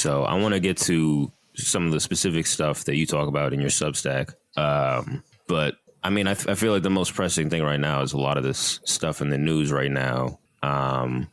So I want to get to some of the specific stuff that you talk about in your Substack. But I mean, I feel like the most pressing thing right now is a lot of this stuff in the news right now. I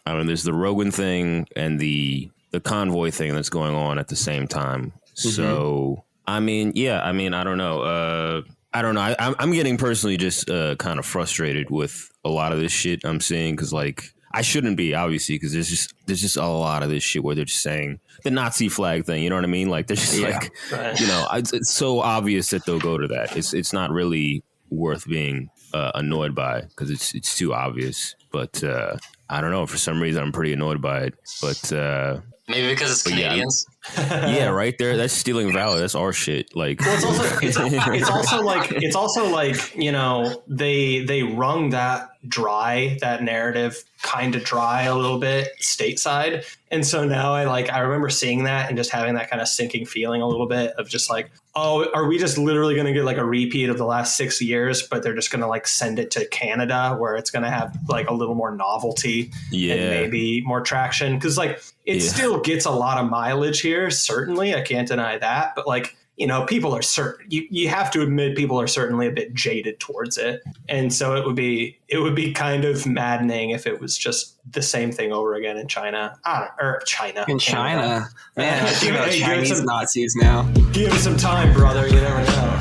mean, there's the Rogan thing and the Convoy thing that's going on at the same time. So, I mean, I don't know. I'm getting personally just kind of frustrated with a lot of this shit I'm seeing because, like, I shouldn't be, obviously, because there's just a lot of this shit where they're just saying the Nazi flag thing. You know what I mean? Like, they're just like, you know, it's so obvious that they'll go to that. It's not really worth being annoyed by because it's too obvious. But I don't know. For some reason, I'm pretty annoyed by it. But maybe because it's Canadians. Yeah, right there. That's stealing valor. That's our shit. Like, well, it's also like you know they wrung that narrative kind of dry a little bit stateside, and so now I remember seeing that and just having that kind of sinking feeling a little bit of just like, oh, are we just literally going to get like a repeat of the last 6 years, but they're just going to like send it to Canada where it's going to have like a little more novelty and maybe more traction because like it still gets a lot of mileage here. Certainly, I can't deny that, but like, you know, people are certain you have to admit people are certainly a bit jaded towards it. And so it would be kind of maddening if it was just the same thing over again in China. China. In China. Man, I think about Chinese Nazis now. Give it some time, brother. You never know.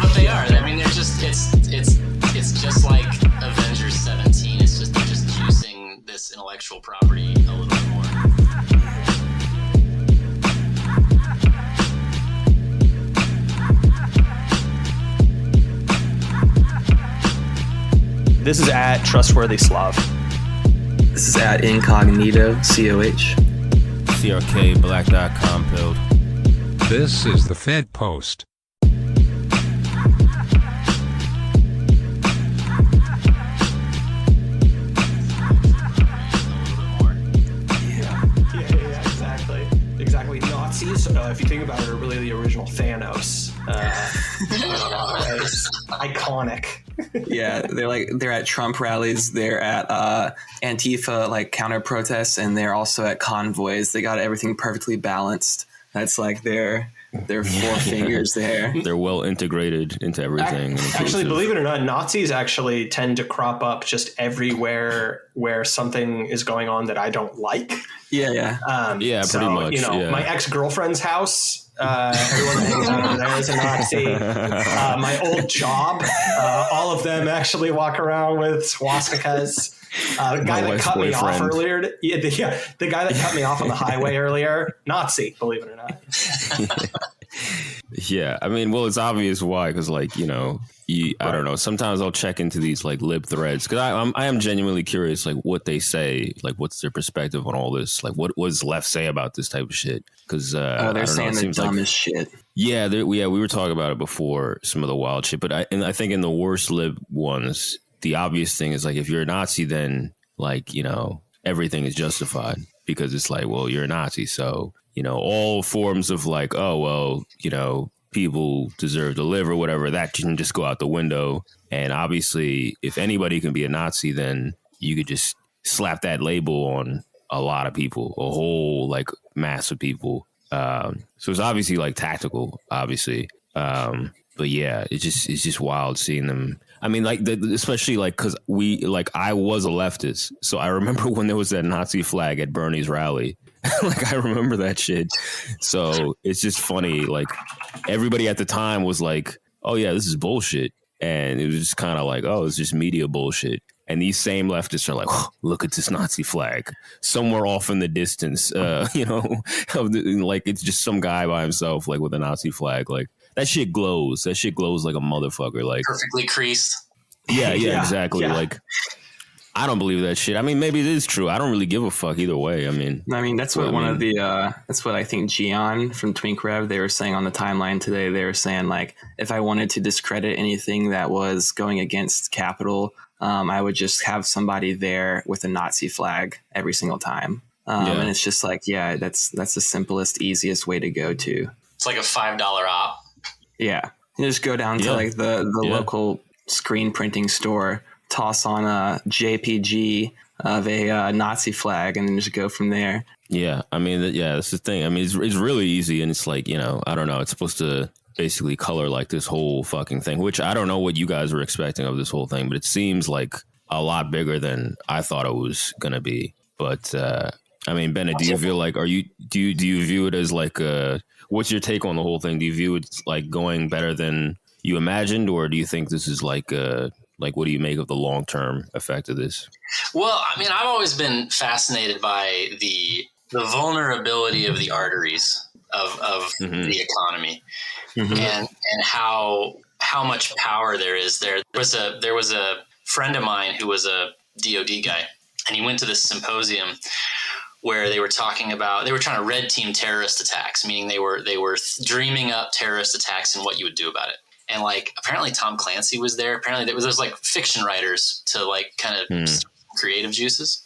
But they are. I mean, they're just it's just like Avengers 17. It's just they're just juicing this intellectual property a little bit more. This is at Trustworthy Slav. This is at Incognito, COH. CRK, Black Dot Compilled. This is the Fed Post. Exactly. Nazis, if you think about it, are really the original Thanos. Iconic. Yeah, they're at Trump rallies, they're at Antifa like counter protests, and they're also at convoys. They got everything perfectly balanced. That's like their four fingers there. They're well integrated into everything. Actually, believe it or not, Nazis actually tend to crop up just everywhere where something is going on that I don't like. Yeah. Pretty much. You know, my ex-girlfriend's house. Everyone that hangs out over there is a Nazi. My old job, all of them actually walk around with swastikas. The guy that cut me off earlier, the guy that cut me off on the highway earlier, Nazi, believe it or not. Yeah, I mean, well, it's obvious why, because like, you know, I don't know. Sometimes I'll check into these like lib threads because I am genuinely curious, like what they say, like what's their perspective on all this, like what does left say about this type of shit? Because they're saying the dumbest shit. Yeah, we were talking about it before, some of the wild shit, but I think in the worst lib ones, the obvious thing is like if you're a Nazi, then like, you know, everything is justified because it's like, well, you're a Nazi, so you know, all forms of like, oh well, you know, people deserve to live or whatever, that can just go out the window. And obviously, if anybody can be a Nazi, then you could just slap that label on a lot of people, a whole like mass of people. So it's obviously like tactical, obviously. But yeah, it's just wild seeing them. I mean, like especially like because I was a leftist, so I remember when there was that Nazi flag at Bernie's rally. Like I remember that shit. So it's just funny. Like everybody at the time was like, "Oh yeah, this is bullshit," and it was just kind of like, "Oh, it's just media bullshit." And these same leftists are like, oh, "Look at this Nazi flag somewhere off in the distance." You know, like it's just some guy by himself, like with a Nazi flag. Like that shit glows. That shit glows like a motherfucker. Like perfectly creased. Yeah, exactly. Yeah. Like. I don't believe that shit. I mean, maybe it is true. I don't really give a fuck either way. I mean, that's what that's what I think Gian from Twink Rev, they were saying on the timeline today. They were saying like, if I wanted to discredit anything that was going against Capitol, I would just have somebody there with a Nazi flag every single time. And it's just like, yeah, that's the simplest, easiest way to go to. It's like a $5 op. Yeah. You just go down to like the local screen printing store, toss on a JPG of a Nazi flag and then just go from there. Yeah, I mean, that's the thing. I mean, it's really easy, and it's like, I don't know. It's supposed to basically color like this whole fucking thing, which I don't know what you guys were expecting of this whole thing, but it seems like a lot bigger than I thought it was gonna be. But I mean, Bennett, do you feel like do you view it as like what's your take on the whole thing? Do you view it like going better than you imagined, or do you think this is like what do you make of the long term effect of this? Well, I mean, I've always been fascinated by the vulnerability of the arteries of the economy, and how much power there is there. There was a friend of mine who was a DoD guy, and he went to this symposium where they were trying to red team terrorist attacks, meaning they were dreaming up terrorist attacks and what you would do about it. And like, apparently Tom Clancy was there. Apparently there was like fiction writers to like kind of creative juices,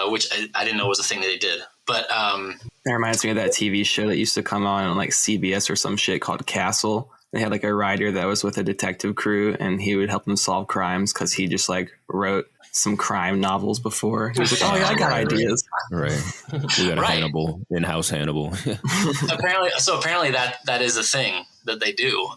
which I didn't know was a thing that they did. But that reminds me of that TV show that used to come on like CBS or some shit called Castle. They had like a writer that was with a detective crew, and he would help them solve crimes because he just like wrote some crime novels before. He was like, "Oh yeah, I got ideas." Right. We got a Hannibal, in-house Hannibal. apparently that is a thing that they do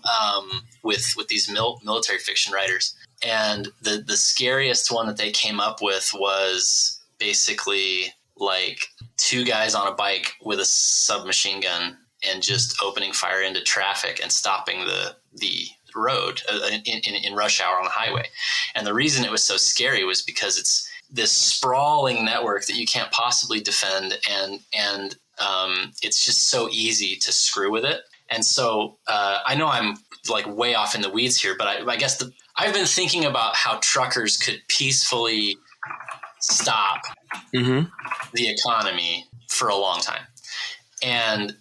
with these military fiction writers. And the scariest one that they came up with was basically like two guys on a bike with a submachine gun and just opening fire into traffic and stopping the road in rush hour on the highway. And the reason it was so scary was because it's this sprawling network that you can't possibly defend, and it's just so easy to screw with it. And so I know I'm like way off in the weeds here, but I guess I've been thinking about how truckers could peacefully stop the economy for a long time. And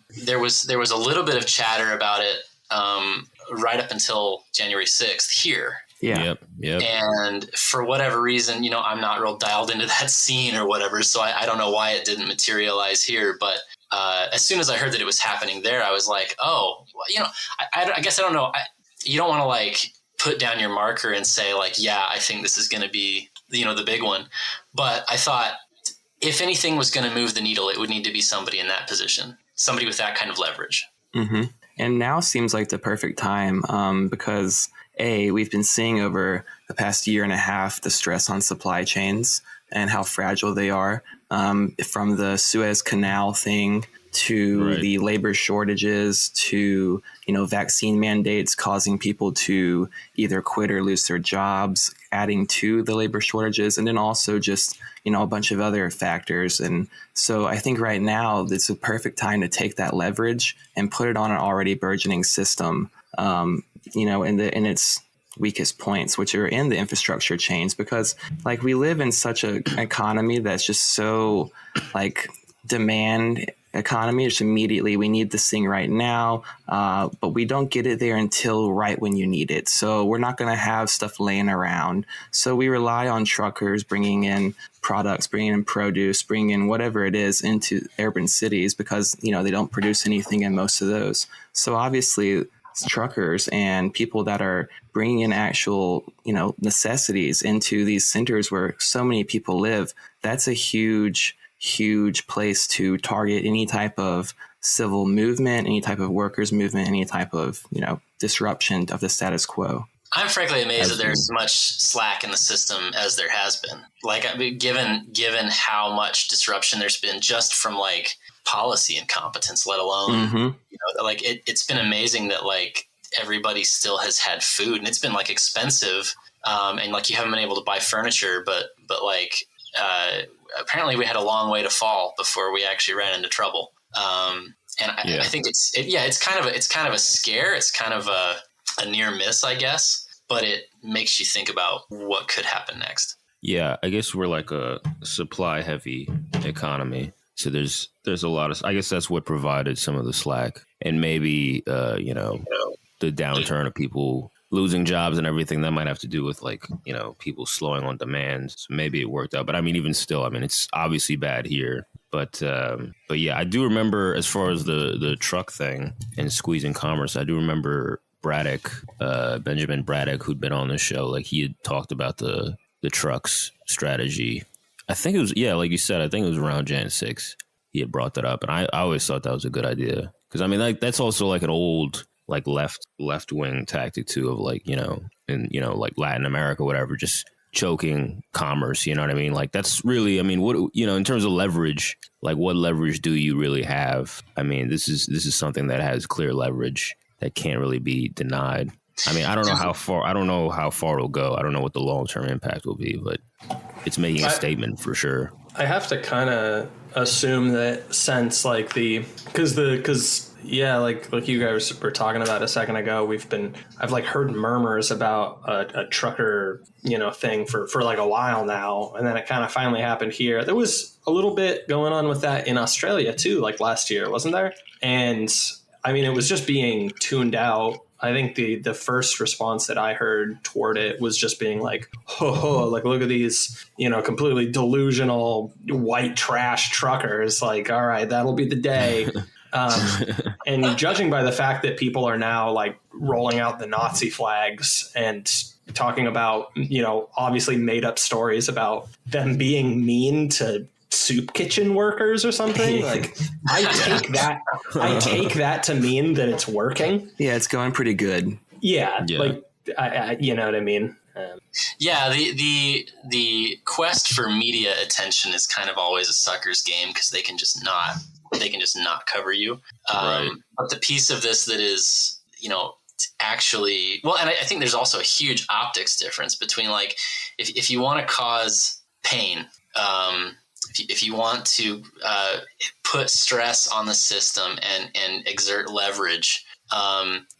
there was a little bit of chatter about it right up until January 6th here. Yeah. Yep. And for whatever reason, I'm not real dialed into that scene or whatever, so I don't know why it didn't materialize here. But as soon as I heard that it was happening there, I was like, oh, I guess I don't know. You don't want to like put down your marker and say like, yeah, I think this is going to be, the big one. But I thought if anything was going to move the needle, it would need to be somebody in that position, somebody with that kind of leverage. Mm-hmm. And now seems like the perfect time because we've been seeing over the past year and a half the stress on supply chains and how fragile they are, from the Suez Canal thing to the labor shortages to, vaccine mandates causing people to either quit or lose their jobs, adding to the labor shortages, and then also just, a bunch of other factors. And so I think right now it's a perfect time to take that leverage and put it on an already burgeoning system, in its weakest points, which are in the infrastructure chains, because like we live in such an economy that's just so like demand economy. Just immediately we need this thing right now, but we don't get it there until right when you need it. So we're not going to have stuff laying around. So we rely on truckers bringing in products, bringing in produce, bringing in whatever it is into urban cities because, they don't produce anything in most of those. So obviously truckers and people that are bringing in actual, necessities into these centers where so many people live, that's a huge place to target any type of civil movement, any type of workers movement, any type of, disruption of the status quo. I'm frankly amazed that there's as much slack in the system as there has been. Like, I mean, given how much disruption there's been just from like policy incompetence, let alone, like it's been amazing that like everybody still has had food, and it's been like expensive. And like you haven't been able to buy furniture, but like, apparently we had a long way to fall before we actually ran into trouble. And I think it's kind of a scare. It's kind of a near miss, I guess, but it makes you think about what could happen next. Yeah, I guess we're like a supply heavy economy. So there's a lot of, I guess that's what provided some of the slack, and maybe, the downturn of people losing jobs and everything that might have to do with like, people slowing on demand. So maybe it worked out, but I mean, even still, I mean, it's obviously bad here, but yeah, I do remember as far as the truck thing and squeezing commerce, I do remember Braddock, Benjamin Braddock, who'd been on the show, like he had talked about the trucks strategy. I think it was, yeah, like you said, I think it was around Jan 6. He had brought that up, and I always thought that was a good idea because I mean, like that's also like an old like left wing tactic too of like like Latin America, whatever, just choking commerce. You know what I mean? Like that's really, I mean, what in terms of leverage, like what leverage do you really have? I mean, this is something that has clear leverage that can't really be denied. I mean, I don't know how far it'll go. I don't know what the long-term impact will be, but it's making a statement for sure. I have to kind of assume that since like because like you guys were talking about a second ago, I've like heard murmurs about a trucker, thing for like a while now. And then it kind of finally happened here. There was a little bit going on with that in Australia too, like last year, wasn't there? And I mean, it was just being tuned out. I think the first response that I heard toward it was just being like, like, look at these, completely delusional white trash truckers. Like, all right, that'll be the day. And judging by the fact that people are now like rolling out the Nazi flags and talking about, obviously made up stories about them being mean to soup kitchen workers or something, like I take that to mean that it's working. Yeah, it's going pretty good. Yeah. Like I you know what I mean. The quest for media attention is kind of always a sucker's game because they can just not cover you. Right. But the piece of this that is actually and I think there's also a huge optics difference between like if you want to cause pain. If you want to put stress on the system and exert leverage,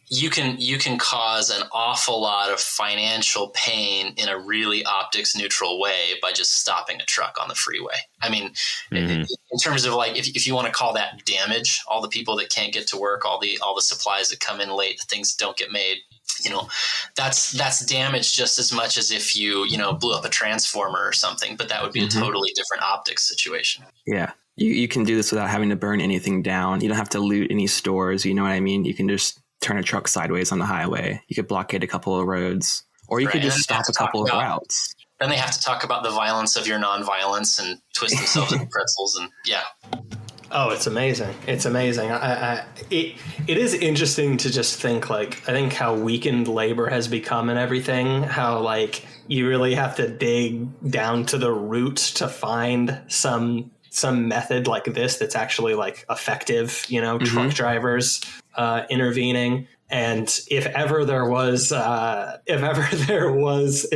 you can cause an awful lot of financial pain in a really optics neutral way by just stopping a truck on the freeway. I mean, in terms of like if you want to call that damage, all the people that can't get to work, all the supplies that come in late, the things that don't get made. That's damage just as much as if you blew up a transformer or something, but that would be a totally different optics situation. Yeah. You can do this without having to burn anything down. You don't have to loot any stores. You know what I mean? You can just turn a truck sideways on the highway. You could blockade a couple of roads, or you could just stop a couple of routes. Then they have to talk about the violence of your nonviolence and twist themselves into pretzels. And yeah. Oh, it's amazing. It's amazing. It is interesting to just think, like, I think how weakened labor has become and everything, how, like, you really have to dig down to the roots to find some method like this that's actually, like, effective, truck drivers intervening. And if ever there was an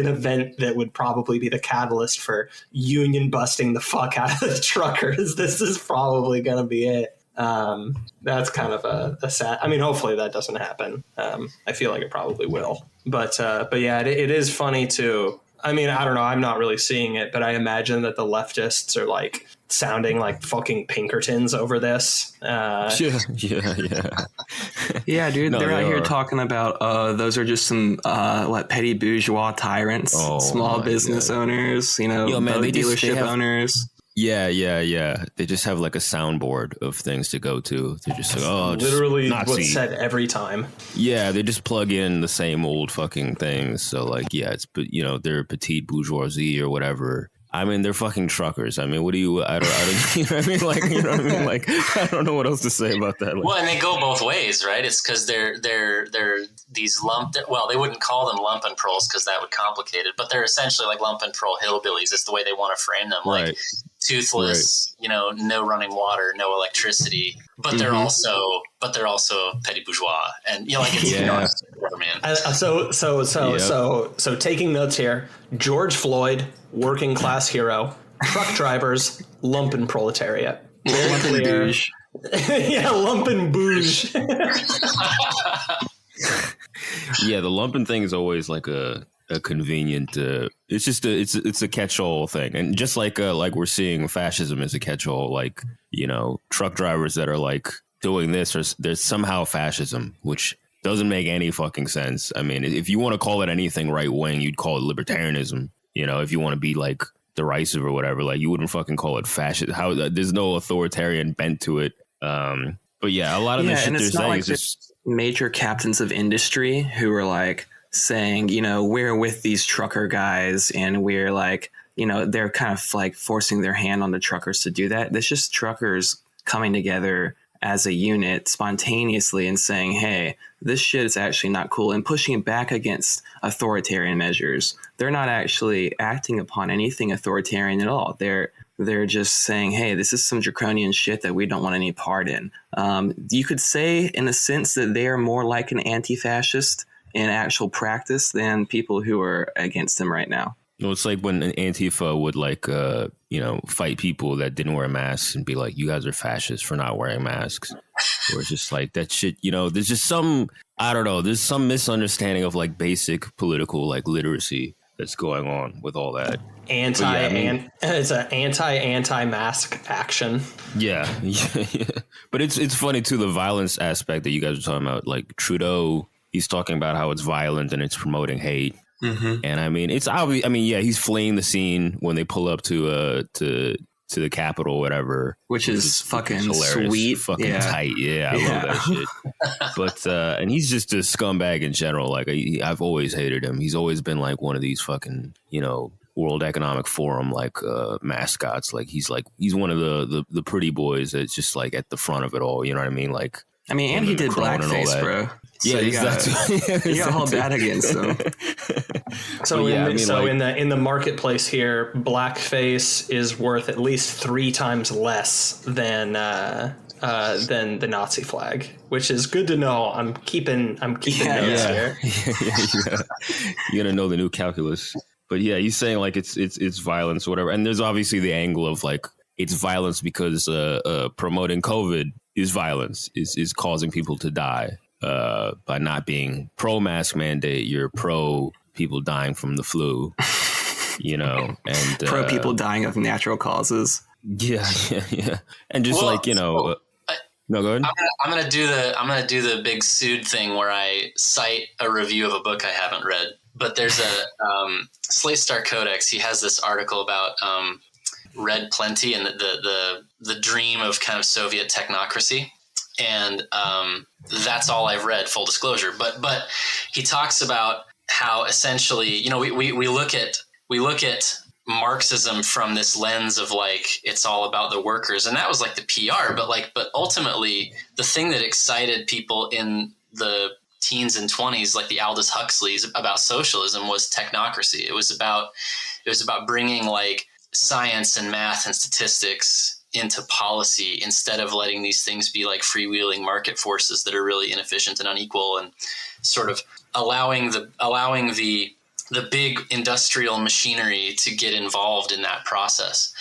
event that would probably be the catalyst for union busting the fuck out of the truckers, this is probably going to be it. That's kind of a sad. I mean, hopefully that doesn't happen. I feel like it probably will. But yeah, it is funny too. I mean, I don't know. I'm not really seeing it, but I imagine that the leftists are like sounding like fucking Pinkertons over this. Yeah. Yeah, dude. They're out here talking about those are just some petty bourgeois tyrants, small business owners, dealership owners. Yeah. They just have like a soundboard of things to go to. They're just like, literally what's said every time. Yeah, they just plug in the same old fucking things. So like, yeah, it's they're petite bourgeoisie or whatever. I mean, they're fucking truckers. I mean, what do you? I don't. You know what I mean? Like, you know what I mean? Like, I don't know what else to say about that. Like, well, and they go both ways, right? It's because they're these well, they wouldn't call them lumpen proles because that would complicate it, but they're essentially like lumpen prole hillbillies. It's the way they want to frame them, like toothless, no running water, no electricity, but they're also petty bourgeois, and it's man. So taking notes here: George Floyd, working class hero; truck drivers, lumpen proletariat. Very clear. Yeah, lumpen bouge. Yeah, the lumpen thing is always like a convenient. It's just it's a catch-all thing, and just like we're seeing fascism as a catch-all. Like truck drivers that are like doing this, or there's somehow fascism, which doesn't make any fucking sense. I mean, if you want to call it anything right wing, you'd call it libertarianism. If you want to be like derisive or whatever, like you wouldn't fucking call it fascist. How there's no authoritarian bent to it. But yeah, a lot of the shit they're saying is just major captains of industry who are like saying, we're with these trucker guys and we're like they're kind of like forcing their hand on the truckers to do that. It's just truckers coming together as a unit spontaneously and saying, hey, this shit is actually not cool, and pushing back against authoritarian measures. They're not actually acting upon anything authoritarian at all. They're just saying, hey, this is some draconian shit that we don't want any part in. You could say in a sense that they are more like an anti-fascist in actual practice than people who are against them right now. Well, it's like when an Antifa would fight people that didn't wear masks and be like, you guys are fascists for not wearing masks. Or it's just like that shit, there's just some, I don't know, there's some misunderstanding of like basic political like literacy that's going on with all that. It's an anti-mask action. Yeah. But it's funny too, the violence aspect that you guys are talking about. Like Trudeau, he's talking about how it's violent and it's promoting hate. Mm-hmm. And I mean, it's obvious. I mean, yeah, he's fleeing the scene when they pull up to the Capitol, whatever, which is fucking hilarious. Sweet, fucking tight. Yeah, I love that shit. But and he's just a scumbag in general. Like I've always hated him. He's always been like one of these fucking World Economic Forum like mascots. Like he's one of the pretty boys that's just like at the front of it all. You know what I mean? Like and he did blackface, bro. Yeah, so you got hold that against them. In the marketplace here, blackface is worth at least 3 times less than the Nazi flag, which is good to know. I'm keeping notes here. You're gonna know the new calculus. But yeah, he's saying like it's violence or whatever, and there's obviously the angle of like it's violence because promoting COVID is violence, is causing people to die. By not being pro-mask mandate, you're pro people dying from the flu, and pro people dying of natural causes. Yeah. And just no, go ahead. I'm gonna do the big sued thing where I cite a review of a book I haven't read. But there's a Slate Star Codex. He has this article about Red Plenty and the dream of kind of Soviet technocracy. And that's all I've read, full disclosure. But he talks about how essentially, we look at Marxism from this lens of like it's all about the workers, and that was like the PR. But ultimately, the thing that excited people in the teens and 20s, like the Aldous Huxleys, about socialism was technocracy. It was about bringing like science and math and statistics into policy instead of letting these things be like freewheeling market forces that are really inefficient and unequal, and sort of allowing the big industrial machinery to get involved in that process.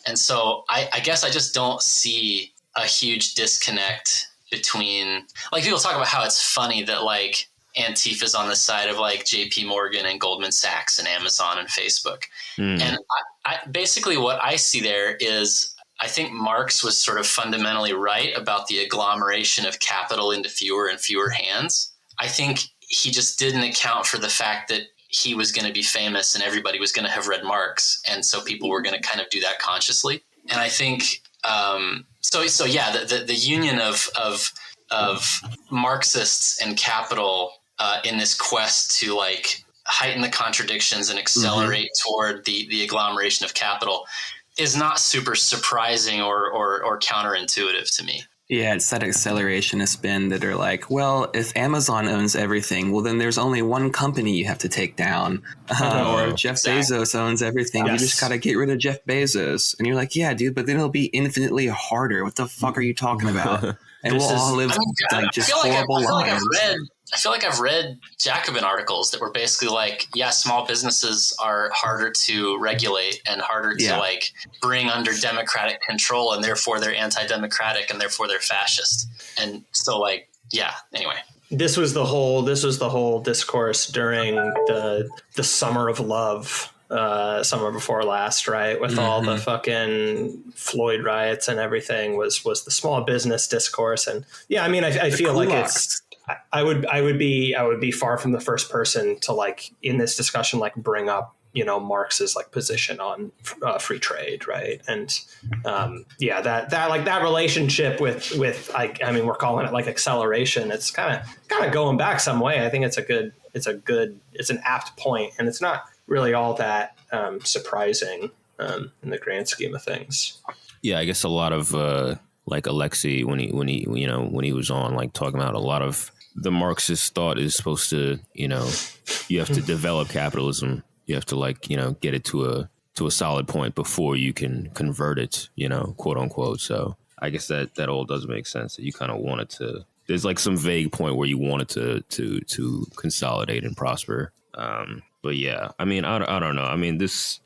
And so I guess I just don't see a huge disconnect between, like, people talk about how it's funny that like Antifa's on the side of like JP Morgan and Goldman Sachs and Amazon and Facebook. And I basically what I see there is, I think Marx was sort of fundamentally right about the agglomeration of capital into fewer and fewer hands. I think he just didn't account for the fact that he was going to be famous and everybody was going to have read Marx. And so people were going to kind of do that consciously. And I think, the union of Marxists and capital in this quest to like heighten the contradictions and accelerate toward the agglomeration of capital is not super surprising or counterintuitive to me. Yeah, it's that accelerationist spin that are like, well, if Amazon owns everything, well, then there's only one company you have to take down. Or if Jeff Bezos owns everything, you just got to get rid of Jeff Bezos. And you're like, yeah, dude, but then it'll be infinitely harder. What the fuck are you talking about? And we'll all live horrible lives. I feel like I've read Jacobin articles that were basically like, yeah, small businesses are harder to regulate and harder to like bring under democratic control, and therefore they're anti-democratic and therefore they're fascist. And so like, yeah, anyway. This was the whole discourse during the summer of love, summer before last, right? With all the fucking Floyd riots and everything was the small business discourse. And yeah, I mean, I feel like it's, I would be far from the first person to like in this discussion like bring up Marx's like position on free trade, right? And that relationship with I mean we're calling it like acceleration. It's kind of going back some way. I think it's an apt point, and it's not really all that surprising in the grand scheme of things. Yeah, I guess a lot of like Alexei when he was on, like, talking about a lot of the Marxist thought is supposed to, you have to develop capitalism. You have to, like, get it to a solid point before you can convert it, quote unquote. So I guess that all does make sense, that you kind of want it to. There's like some vague point where you want it to consolidate and prosper. But yeah, I mean, I don't know. I mean, this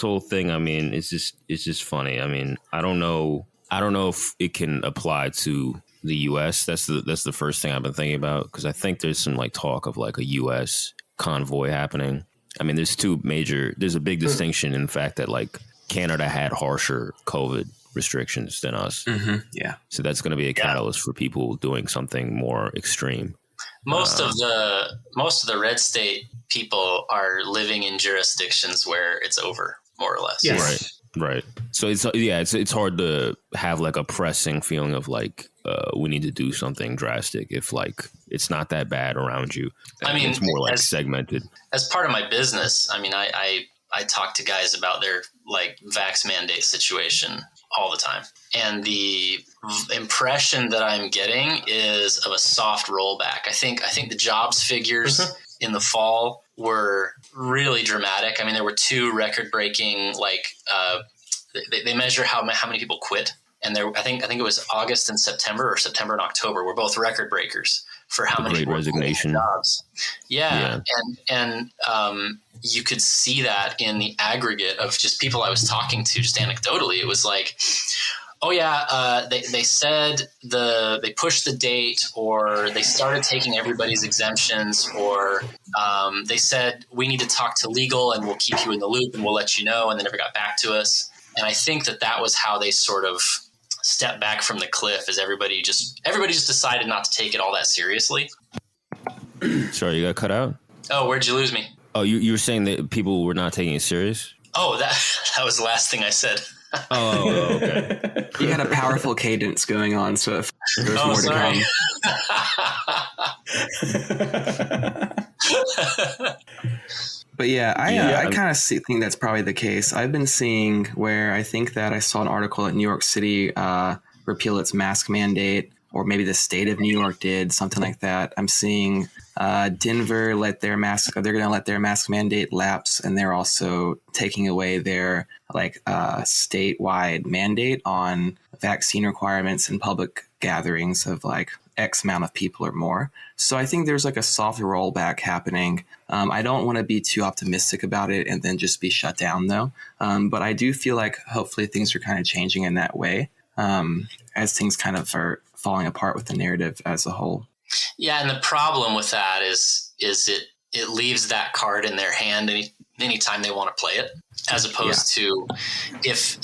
whole thing, I mean, it's just funny. I mean, I don't know if it can apply to the U.S. That's the first thing I've been thinking about, because I think there's some like talk of like a U.S. convoy happening. I mean, there's a big distinction in the fact that like Canada had harsher COVID restrictions than us. Mm-hmm. Yeah. So that's going to be a catalyst for people doing something more extreme. Most of the red state people are living in jurisdictions where it's over, more or less. Yes. Right. So it's hard to have like a pressing feeling of like we need to do something drastic if like it's not that bad around you. I mean, it's more like segmented. As part of my business, I mean, I talk to guys about their like vax mandate situation all the time. And the impression that I'm getting is of a soft rollback. I think the jobs figures in the fall were really dramatic. I mean, there were 2 record-breaking, like they measure how many people quit, and I think it was August and September, or September and October, were both record breakers for how many people resignation jobs. Yeah. And you could see that in the aggregate of just people I was talking to, just anecdotally. It was like, oh yeah, they said they pushed the date, or they started taking everybody's exemptions, or they said we need to talk to legal and we'll keep you in the loop and we'll let you know, and they never got back to us. And I think that was how they sort of stepped back from the cliff, as everybody just decided not to take it all that seriously. Sorry, you got cut out? Oh, where'd you lose me? Oh, you were saying that people were not taking it serious? Oh, that was the last thing I said. Oh, okay. You got a powerful cadence going on, so if there's more sorry. to come. But yeah, I kind of think that's probably the case. I've been seeing where I think that I saw an article that New York City repeal its mask mandate, or maybe the state of New York did, something like that. I'm seeing Denver they're going to let their mask mandate lapse, and they're also taking away their statewide mandate on vaccine requirements in public gatherings of like X amount of people or more. So I think there's like a soft rollback happening. I don't want to be too optimistic about it and then just be shut down though. But I do feel like hopefully things are kind of changing in that way, as things kind of are falling apart with the narrative as a whole. Yeah, and the problem with that is it leaves that card in their hand anytime they want to play it, as opposed to if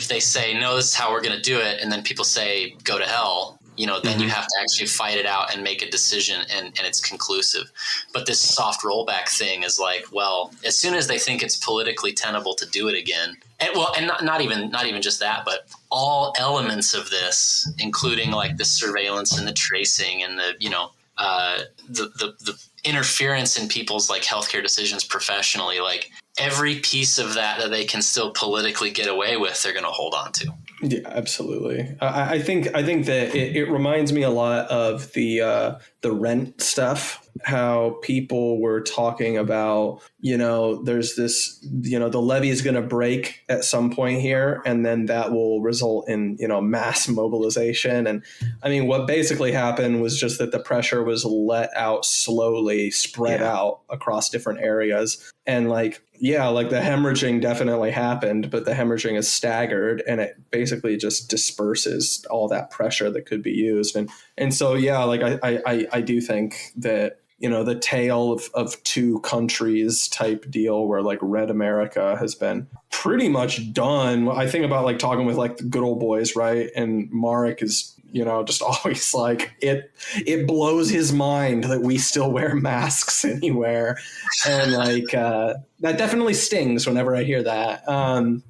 they say, no, this is how we're going to do it, and then people say go to hell, then you have to actually fight it out and make a decision, and it's conclusive. But this soft rollback thing is like, well, as soon as they think it's politically tenable to do it again, and not even just that, but all elements of this, including like the surveillance and the tracing and the interference in people's like healthcare decisions professionally, like every piece of that they can still politically get away with, they're going to hold on to. Yeah, absolutely. I think that it reminds me a lot of the rent stuff. How people were talking about, there's this, the levee is going to break at some point here, and then that will result in, mass mobilization. And I mean, what basically happened was just that the pressure was let out slowly, spread out across different areas. And the hemorrhaging definitely happened, but the hemorrhaging is staggered, and it basically just disperses all that pressure that could be used. And so, I do think that, the tale of two countries type deal where like Red America has been pretty much done. I think about like talking with like the good old boys, right? And Marek is, just always like it blows his mind that we still wear masks anywhere. And like that definitely stings whenever I hear that. And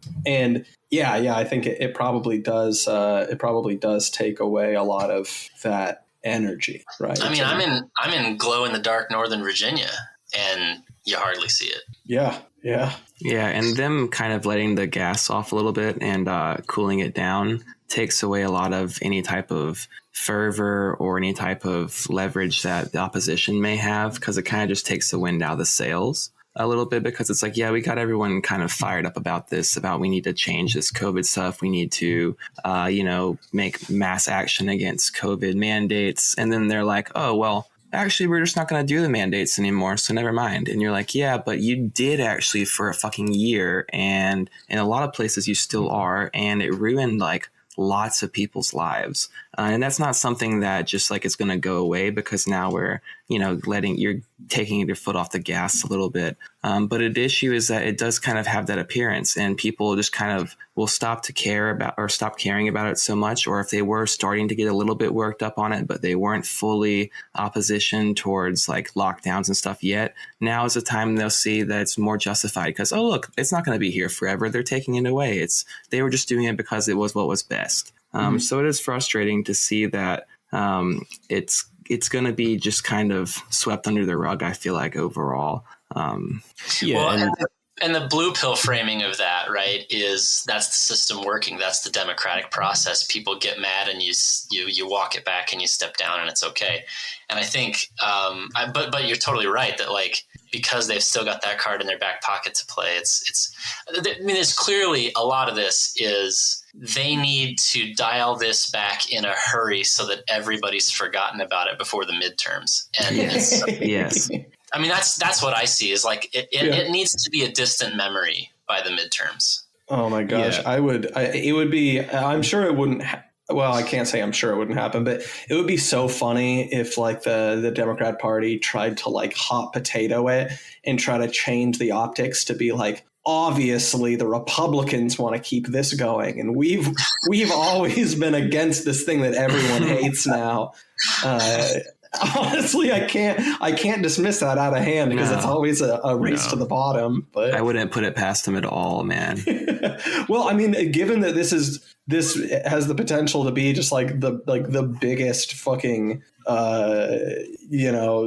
I think it probably does. It probably does take away a lot of that energy, right? I mean, I'm in glow in the dark Northern Virginia, and you hardly see it. Yeah. Yeah, and them kind of letting the gas off a little bit and cooling it down takes away a lot of any type of fervor or any type of leverage that the opposition may have, because it kind of just takes the wind out of the sails a little bit, because it's like, yeah, we got everyone kind of fired up about this, about we need to change this COVID stuff. We need to, make mass action against COVID mandates. And then they're like, oh, well, actually, we're just not going to do the mandates anymore, so never mind. And you're like, yeah, but you did actually for a fucking year, and in a lot of places you still are, and it ruined like lots of people's lives. And that's not something that just like is going to go away because now we're, you're taking your foot off the gas a little bit. But the issue is that it does kind of have that appearance, and people just kind of will stop caring about it so much. Or if they were starting to get a little bit worked up on it, but they weren't fully opposition towards like lockdowns and stuff yet, now is the time they'll see that it's more justified because, oh, look, it's not going to be here forever. They're taking it away. They were just doing it because it was what was best. So it is frustrating to see that it's going to be just kind of swept under the rug, I feel like, overall. And the blue pill framing of that, right, is that's the system working. That's the democratic process. People get mad and you walk it back and you step down and it's okay. And I think, but you're totally right that like, because they've still got that card in their back pocket to play, there's clearly a lot of this is they need to dial this back in a hurry so that everybody's forgotten about it before the midterms. And yes. I mean, that's what I see is like it needs to be a distant memory by the midterms. Oh my gosh. Yeah. It would be, I'm sure it wouldn't, well, I can't say I'm sure it wouldn't happen, but it would be so funny if like the Democrat Party tried to like hot potato it and try to change the optics to be like, obviously the Republicans want to keep this going. And we've always been against this thing that everyone hates now. Honestly, I can't dismiss that out of hand because it's always a race to the bottom. But I wouldn't put it past them at all, man. Well, I mean, given that this has the potential to be just like the biggest fucking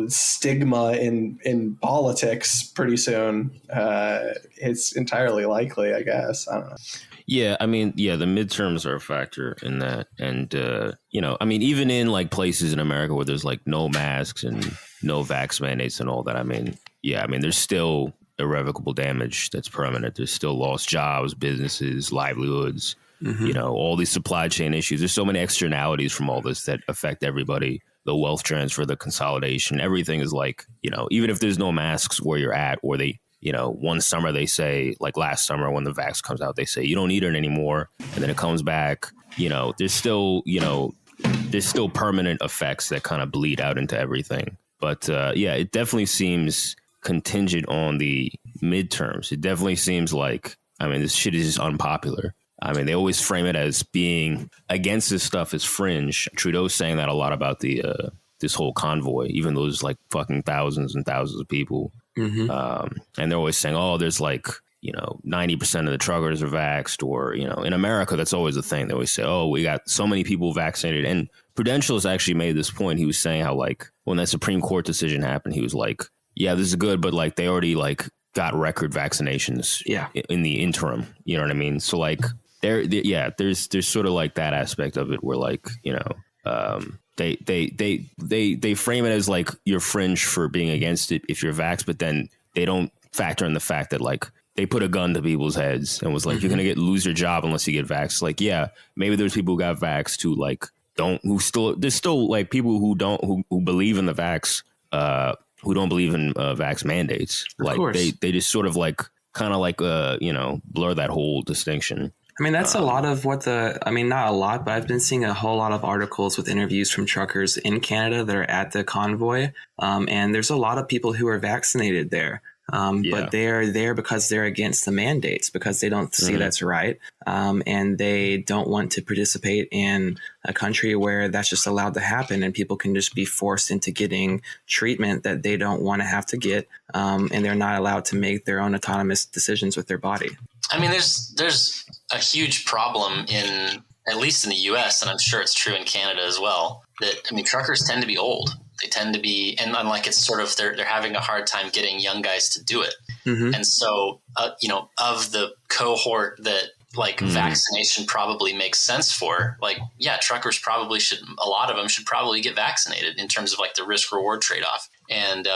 stigma in politics pretty soon, it's entirely likely, I guess. I don't know. Yeah, I mean, the midterms are a factor in that. And, I mean, even in like places in America where there's like no masks and no vax mandates and all that, I mean, there's still irrevocable damage that's permanent. There's still lost jobs, businesses, livelihoods, all these supply chain issues. There's so many externalities from all this that affect everybody. The wealth transfer, the consolidation, everything is like, even if there's no masks where you're at, or they, one summer they say, like last summer when the vax comes out, they say you don't need it anymore. And then it comes back, there's still permanent effects that kind of bleed out into everything. But it definitely seems contingent on the midterms. It definitely seems like, I mean, this shit is just unpopular. I mean, they always frame it as being against this stuff as fringe. Trudeau's saying that a lot about this whole convoy, even though there's like fucking thousands and thousands of people. And they're always saying, oh, there's like, 90% of the truckers are vaxxed, or, in America, that's always a thing. They always say, oh, we got so many people vaccinated. And Prudential has actually made this point. He was saying how like when that Supreme Court decision happened, he was like, yeah, this is good, but like they already like got record vaccinations in the interim. You know what I mean? So like there's sort of like that aspect of it where like, they frame it as like you're fringe for being against it if you're vaxxed, but then they don't factor in the fact that like they put a gun to people's heads and was like, you're going to lose your job unless you get vaxxed. Like, yeah, maybe there's people who got vaxxed who like there's still like people who believe in the vax, who don't believe in vax mandates. Like they just sort of like kind of like, blur that whole distinction. I mean, that's a lot of not a lot, but I've been seeing a whole lot of articles with interviews from truckers in Canada that are at the convoy. And there's a lot of people who are vaccinated there. But they're there because they're against the mandates, because they don't see that's right. And they don't want to participate in a country where that's just allowed to happen and people can just be forced into getting treatment that they don't want to have to get. And they're not allowed to make their own autonomous decisions with their body. I mean, there's a huge problem at least in the US, and I'm sure it's true in Canada as well, that, I mean, truckers tend to be old. They tend to be, and like it's sort of they're having a hard time getting young guys to do it. And so, of the cohort that like vaccination probably makes sense for, like, yeah, truckers probably should, a lot of them should probably get vaccinated in terms of like the risk reward trade-off. And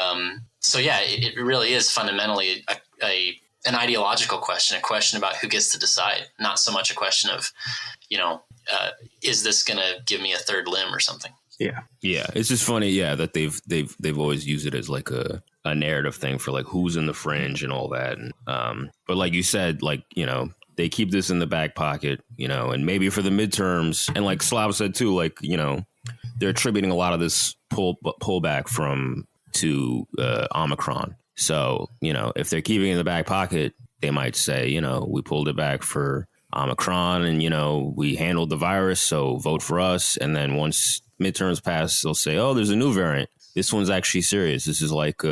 so, yeah, it really is fundamentally an ideological question, a question about who gets to decide, not so much a question of, is this going to give me a third limb or something? Yeah. It's just funny. Yeah. That they've always used it as like a narrative thing for like who's in the fringe and all that. And, but like you said, like, they keep this in the back pocket, and maybe for the midterms, and like SLAV said too, like, they're attributing a lot of this pullback to Omicron. So, if they're keeping it in the back pocket, they might say, we pulled it back for Omicron and, we handled the virus. So vote for us. And then once midterms pass, they'll say, oh, there's a new variant. This one's actually serious. This is like,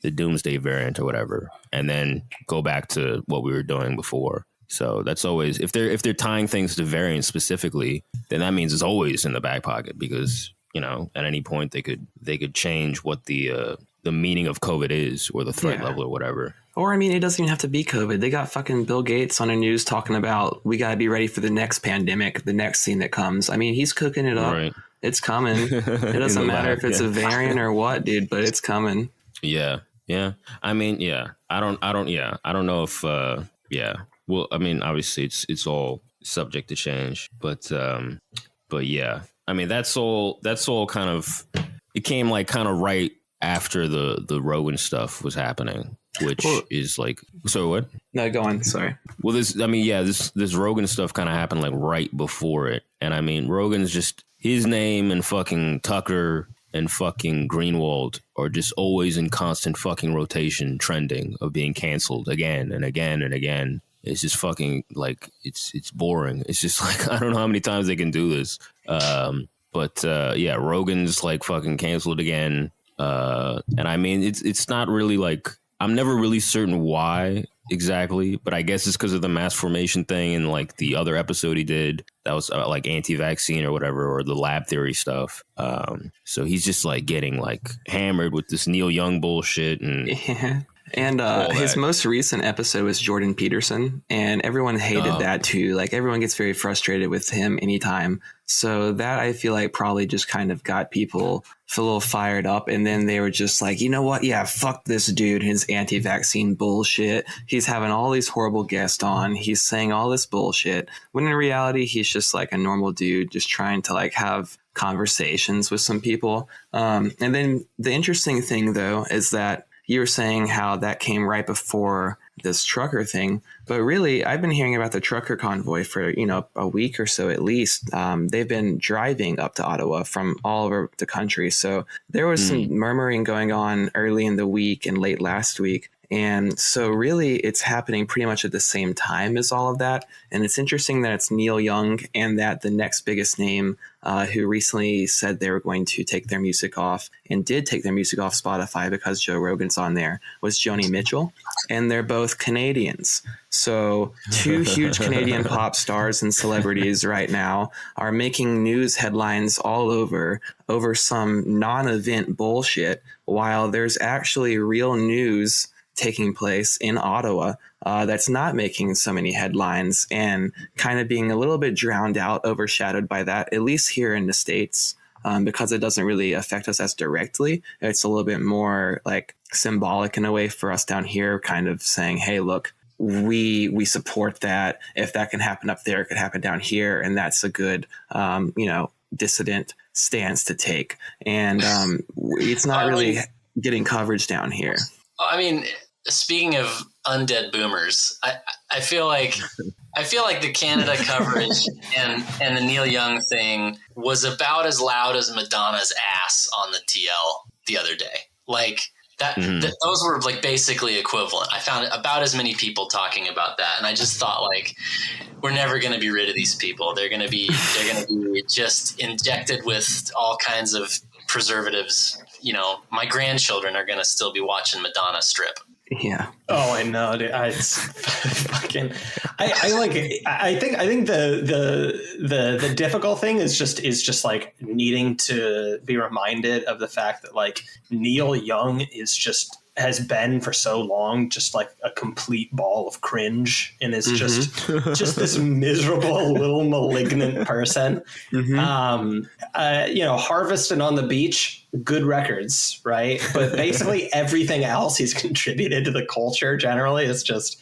the doomsday variant or whatever. And then go back to what we were doing before. So that's always, if they're tying things to variants specifically, then that means it's always in the back pocket because, at any point they could change what the meaning of COVID is or the threat level or whatever. Or, I mean, it doesn't even have to be COVID. They got fucking Bill Gates on the news talking about we got to be ready for the next pandemic, the next thing that comes. I mean, he's cooking it up. Right. It's coming. It doesn't matter if it's a variant or what, dude, but it's coming. Yeah. Yeah. I mean, yeah. I don't know if, well, I mean, obviously it's all subject to change, but yeah, I mean, that's all kind of, it came like kind of right after the Rogan stuff was happening, which is like, so what? No, go on. Sorry. Well, this Rogan stuff kind of happened like right before it. And I mean, Rogan's just, his name and fucking Tucker and fucking Greenwald are just always in constant fucking rotation, trending of being canceled again and again and again. It's just fucking like, it's boring. It's just like, I don't know how many times they can do this. But yeah, Rogan's like fucking canceled again. And I mean, it's not really like, I'm never really certain why exactly, but I guess it's because of the mass formation thing and like the other episode he did that was like anti-vaccine or whatever, or the lab theory stuff. So he's just like getting like hammered with this Neil Young bullshit and And his most recent episode was Jordan Peterson, and everyone hated that too. Like everyone gets very frustrated with him anytime. So that I feel like probably just kind of got people a little fired up. And then they were just like, you know what? Yeah, fuck this dude, his anti-vaccine bullshit. He's having all these horrible guests on. He's saying all this bullshit. When in reality, he's just like a normal dude just trying to like have conversations with some people. And then the interesting thing, though, is that you were saying how that came right before this trucker thing, but really I've been hearing about the trucker convoy for, a week or so at least. They've been driving up to Ottawa from all over the country. So there was some murmuring going on early in the week and late last week. And so really it's happening pretty much at the same time as all of that. And it's interesting that it's Neil Young and that the next biggest name who recently said they were going to take their music off and did take their music off Spotify because Joe Rogan's on there was Joni Mitchell. And they're both Canadians. So two huge Canadian pop stars and celebrities right now are making news headlines all over some non-event bullshit, while there's actually real news taking place in Ottawa that's not making so many headlines and kind of being a little bit drowned out, overshadowed by that, at least here in the States, because it doesn't really affect us as directly. It's a little bit more like symbolic in a way for us down here, kind of saying, hey, look, we support that. If that can happen up there, it could happen down here. And that's a good, dissident stance to take. And it's not really getting coverage down here. I mean, speaking of undead boomers, I feel like the Canada coverage and the Neil Young thing was about as loud as Madonna's ass on the TL the other day. Like that, those were like basically equivalent. I found about as many people talking about that, and I just thought like, we're never going to be rid of these people. They're going to be just injected with all kinds of preservatives. My grandchildren are going to still be watching Madonna strip. Yeah. Oh, I know, dude. It's fucking. I like. I think the difficult thing is just like needing to be reminded of the fact that like Neil Young has been for so long just like a complete ball of cringe and is just this miserable little malignant person. Harvest and On the Beach, good records, right? But basically everything else he's contributed to the culture generally is just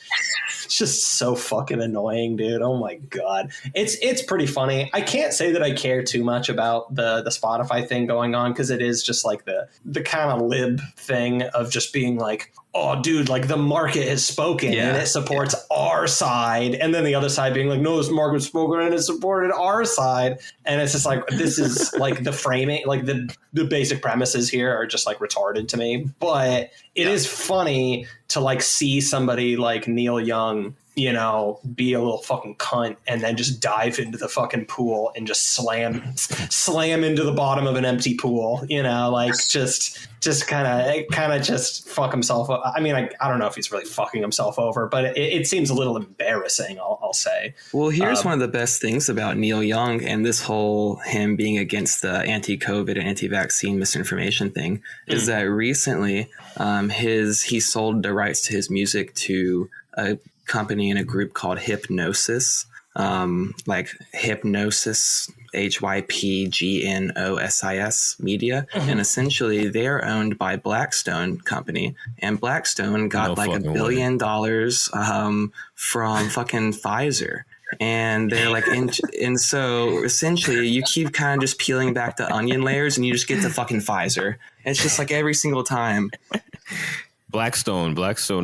so fucking annoying, dude. Oh my god. It's pretty funny. I can't say that I care too much about the Spotify thing going on, because it is just like the kind of lib thing of just being like, oh dude, like the market has spoken and it supports our side, and then the other side being like, no, this market has spoken and it supported our side. And it's just like, this is like the framing, like the basic premises here are just like retarded to me. But it is funny to like see somebody like Neil Young, you know, be a little fucking cunt and then just dive into the fucking pool and just slam into the bottom of an empty pool, you know, like just kind of just fuck himself up. I mean, I don't know if he's really fucking himself over, but it seems a little embarrassing, I'll say. Well, here's one of the best things about Neil Young and this whole him being against the anti-COVID and anti-vaccine misinformation thing is that recently he sold the rights to his music to a company and a group called Hypnosis, like Hypnosis, HYPGNOSIS Media, and essentially they're owned by Blackstone Company, and Blackstone got like $1 billion from fucking Pfizer. And they're like, and so essentially you keep kind of just peeling back the onion layers and you just get to fucking Pfizer. And it's just like every single time. Blackstone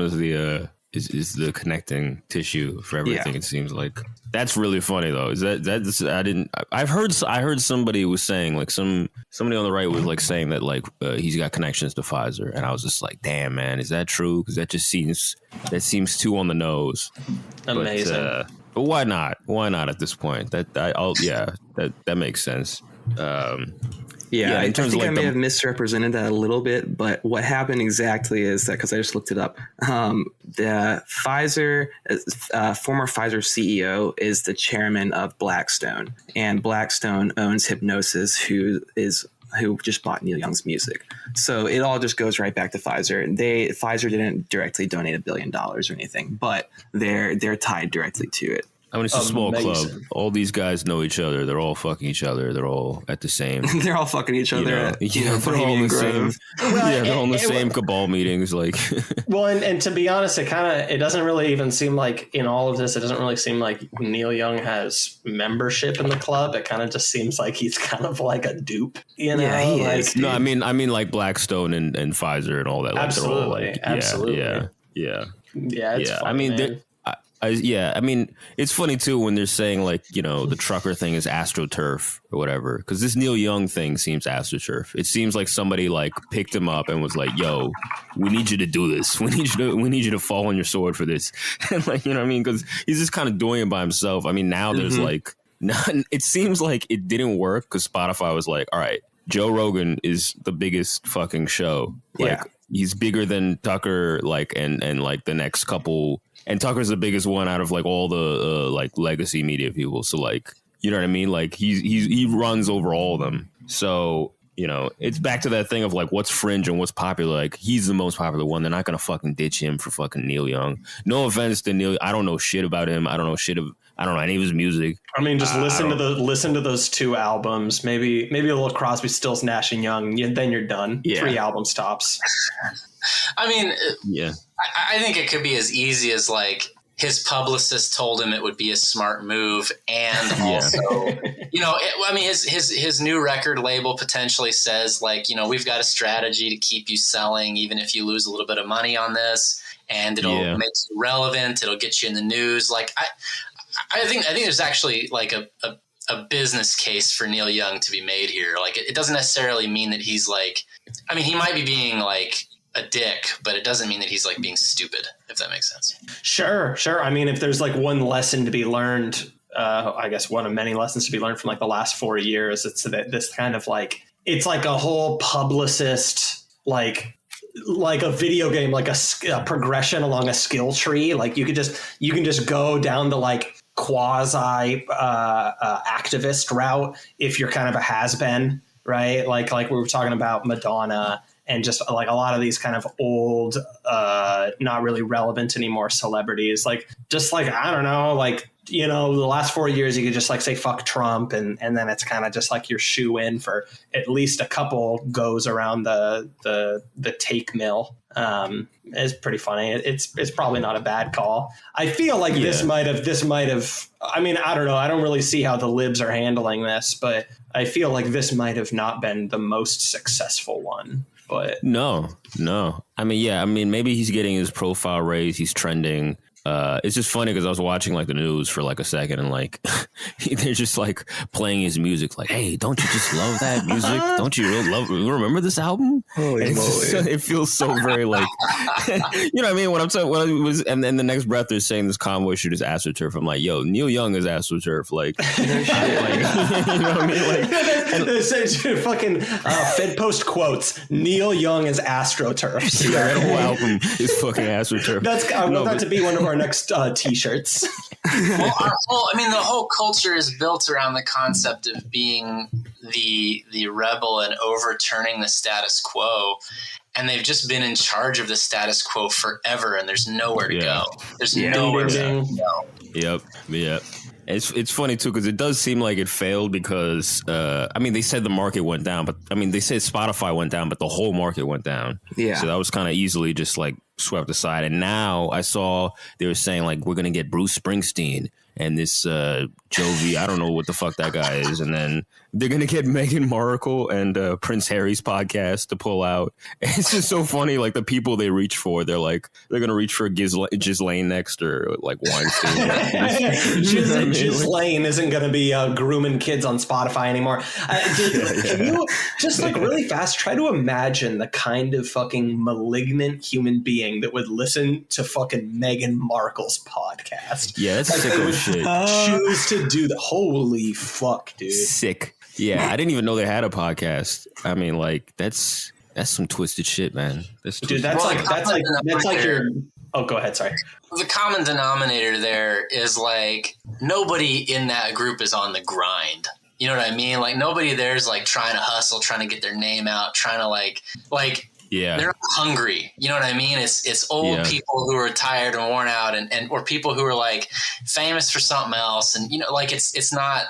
is the is the connecting tissue for everything. It seems like. That's really funny though. Is that's I heard somebody was saying like somebody on the right was like saying that like he's got connections to Pfizer, and I was just like, damn man, is that true? Because that seems too on the nose. Amazing. But why not? Why not at this point? That makes sense. Yeah, I think I may have misrepresented that a little bit, but what happened exactly is that, because I just looked it up, the Pfizer, former Pfizer CEO is the chairman of Blackstone, and Blackstone owns Hypnosis, who just bought Neil Young's music. So it all just goes right back to Pfizer. Pfizer didn't directly donate $1 billion or anything, but they're tied directly to it. I mean, it's a small club. All these guys know each other. They're all fucking each other. They're all at the same. They're all fucking each other. They're all in the same. They're all in the same cabal meetings. Like, well, and to be honest, it doesn't really even seem like in all of this, it doesn't really seem like Neil Young has membership in the club. It kind of just seems like he's kind of like a dupe. You know? Yeah, he is. No, I mean like Blackstone and Pfizer and all that. Like, absolutely, absolutely. Yeah. It's funny, I mean. I mean, it's funny too when they're saying like, you know, the trucker thing is AstroTurf or whatever, because this Neil Young thing seems AstroTurf. It seems like somebody like picked him up and was like, "Yo, we need you to do this. We need you to fall on your sword for this." And like, you know what I mean? Because he's just kind of doing it by himself. I mean, now there's like, it seems like it didn't work because Spotify was like, "All right, Joe Rogan is the biggest fucking show. Like, he's bigger than Tucker. Like, and like the next couple." And Tucker's the biggest one out of like all the like legacy media people. So like, you know what I mean? Like he runs over all of them. So, you know, it's back to that thing of like what's fringe and what's popular. Like he's the most popular one. They're not going to fucking ditch him for fucking Neil Young. No offense to Neil. I don't know shit about him. I don't know any of his music. I mean, just listen to those 2 albums. Maybe a little Crosby, Stills, Nash and Young. Then you're done. Yeah. 3 albums tops. I mean, yeah. I think it could be as easy as like his publicist told him it would be a smart move, and also, you know, his new record label potentially says like, you know, we've got a strategy to keep you selling even if you lose a little bit of money on this, and it'll make you relevant. It'll get you in the news. Like I think there's actually like a business case for Neil Young to be made here. Like it doesn't necessarily mean that he's like, I mean, he might be being like a dick, but it doesn't mean that he's like being stupid, if that makes sense. Sure. I mean, if there's like one lesson to be learned, I guess one of many lessons to be learned from like the last 4 years, it's that this kind of like, it's like a whole publicist like like a video game, like a progression along a skill tree. Like you can just go down the like quasi activist route if you're kind of a has-been, right? Like we were talking about Madonna and just like a lot of these kind of old, not really relevant anymore celebrities. Like just like, I don't know, like, you know, the last 4 years you could just like say fuck Trump and then it's kind of just like your shoe in for at least a couple goes around the take mill. It's pretty funny. It's probably not a bad call. I feel like this might have, I mean, I don't know. I don't really see how the libs are handling this, but I feel like this might have not been the most successful one. But no. I mean, maybe he's getting his profile raised. He's trending. It's just funny because I was watching like the news for like a second and like they're just like playing his music like, hey, don't you just love that music? Don't you remember this album? It feels so very like, you know what I mean? And then the next breath they're saying this Convoy shoot is AstroTurf. I'm like, yo, Neil Young is AstroTurf. Like, you know what I mean? Like, fucking Fed Post quotes, Neil Young is AstroTurf. Yeah, that whole album is fucking AstroTurf. I want that to be one of our next t-shirts. Well, I mean, the whole culture is built around the concept of being the rebel and overturning the status quo, and they've just been in charge of the status quo forever, and there's nowhere to go. There's nowhere to go. Yep. It's funny too because it does seem like it failed because I mean they said the market went down, but I mean they said Spotify went down, but the whole market went down. Yeah, so that was kind of easily just like swept aside. And now I saw they were saying like we're gonna get Bruce Springsteen and this Jovi, I don't know what the fuck that guy is, and then they're gonna get Meghan Markle and Prince Harry's podcast to pull out. It's just so funny, like the people they reach for. They're gonna reach for Ghislaine next or like Weinstein. Ghislaine isn't gonna be grooming kids on Spotify anymore. Can you just like really fast try to imagine the kind of fucking malignant human being that would listen to fucking Meghan Markle's podcast? Yeah, that's sick of shit. Choose to do that. Holy fuck, dude. Sick. Yeah, I didn't even know they had a podcast. I mean, like that's some twisted shit, man. That's like your. Oh, go ahead. Sorry. The common denominator there is like nobody in that group is on the grind. You know what I mean? Like nobody there's like trying to hustle, trying to get their name out, trying to like. Yeah, they're not hungry. You know what I mean? It's old people who are tired and worn out, and or people who are like famous for something else, and you know, like it's not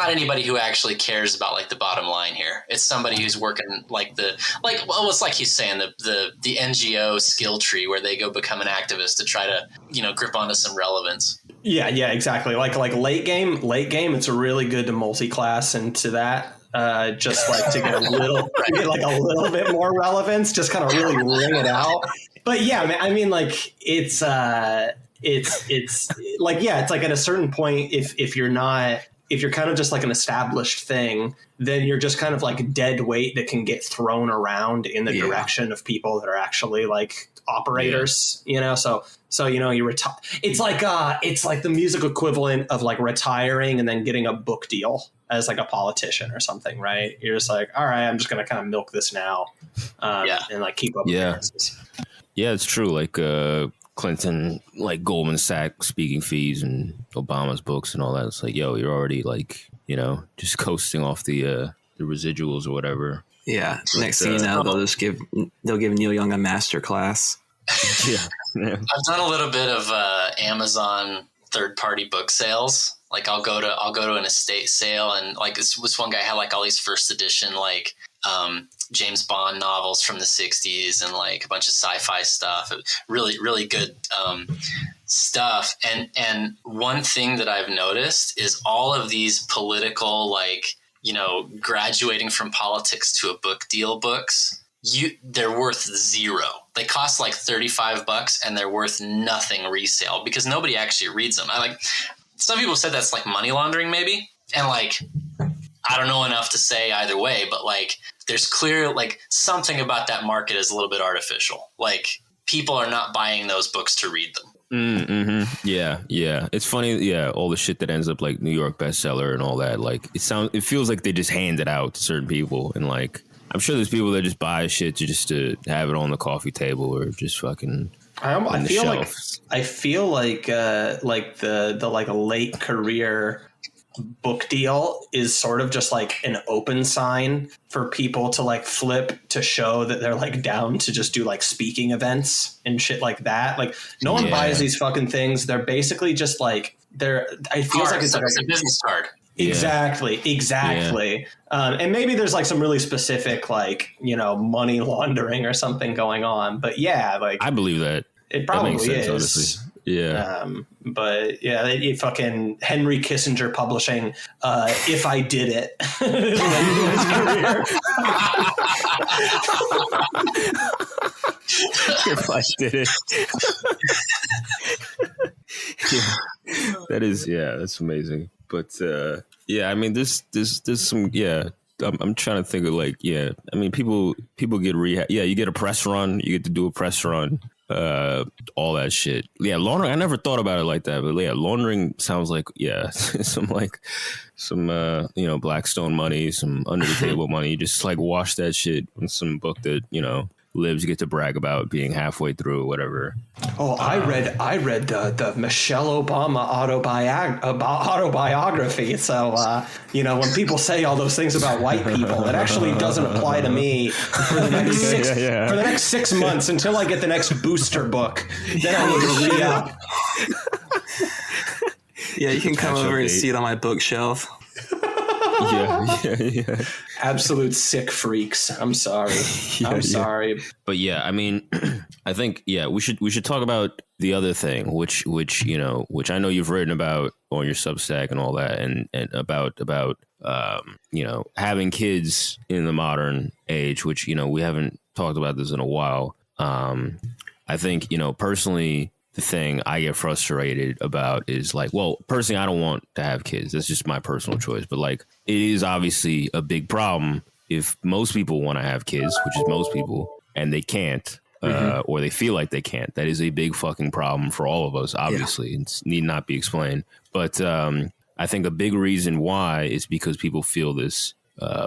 anybody who actually cares about like the bottom line here. It's somebody who's working it's like he's saying the NGO skill tree where they go become an activist to try to grip onto some relevance. Yeah, exactly. Like late game, it's really good to multi-class into that. Just like to get a little bit more relevance, just kind of really ring it out. But yeah, I mean, like it's like, it's like at a certain point, if you're kind of just like an established thing, then you're just kind of like dead weight that can get thrown around in the direction of people that are actually like operators, So you retire. It's like the music equivalent of like retiring and then getting a book deal as like a politician or something, right? You're just like, all right, I'm just gonna kind of milk this now, and like keep up. Yeah, it's true. Like Clinton, like Goldman Sachs speaking fees and Obama's books and all that. It's like, yo, you're already like just coasting off the residuals or whatever. Yeah. Next thing you know, they'll give Neil Young a master class. Yeah. I've done a little bit of Amazon third-party book sales. Like I'll go to an estate sale, and like this one guy had like all these first edition like James Bond novels from the 60s and like a bunch of sci-fi stuff. Really, really good stuff. And one thing that I've noticed is all of these political like graduating from politics to a book deal books. They're worth zero. They cost like $35 and they're worth nothing resale because nobody actually reads them. Some people said that's like money laundering maybe. And like, I don't know enough to say either way, but like there's clear, like something about that market is a little bit artificial. Like people are not buying those books to read them. Mm-hmm. Yeah. It's funny. Yeah. All the shit that ends up like New York bestseller and all that. Like it feels like they just hand it out to certain people and like, I'm sure there's people that just buy shit just to have it on the coffee table or just fucking. I feel like the like a late career book deal is sort of just like an open sign for people to like flip to show that they're like down to just do like speaking events and shit like that. Like no one buys these fucking things. They're basically just like it feels like it's like a business card. Exactly. And maybe there's like some really specific like, money laundering or something going on. But yeah, like I believe that. It probably makes sense, is. Honestly. Yeah. But yeah, fucking Henry Kissinger publishing If I Did It. His career. If I did it. That's amazing. But I mean, there's some, I'm trying to think of like, I mean, people get rehab. Yeah, you get a press run. You get to do a press run. All that shit. Yeah, laundering. I never thought about it like that, but yeah, laundering sounds like some Blackstone money, some under the table money. You just like wash that shit in some book that libs get to brag about being halfway through or whatever. Oh, I read the Michelle Obama autobiography. So when people say all those things about white people, it actually doesn't apply to me for the next 6 months until I get the next booster book. Then I need to read up. Yeah, you can come over and see it on my bookshelf. Yeah. Absolute sick freaks. I'm sorry. Sorry. But yeah, I mean, I think we should talk about the other thing, which I know you've written about on your Substack and all that, and about having kids in the modern age, which we haven't talked about this in a while. I think personally, the thing I get frustrated about is like, well, personally, I don't want to have kids. That's just my personal choice. But like, it is obviously a big problem if most people want to have kids, which is most people, and they can't, or they feel like they can't. That is a big fucking problem for all of us. Obviously, it need not be explained. But I think a big reason why is because people feel this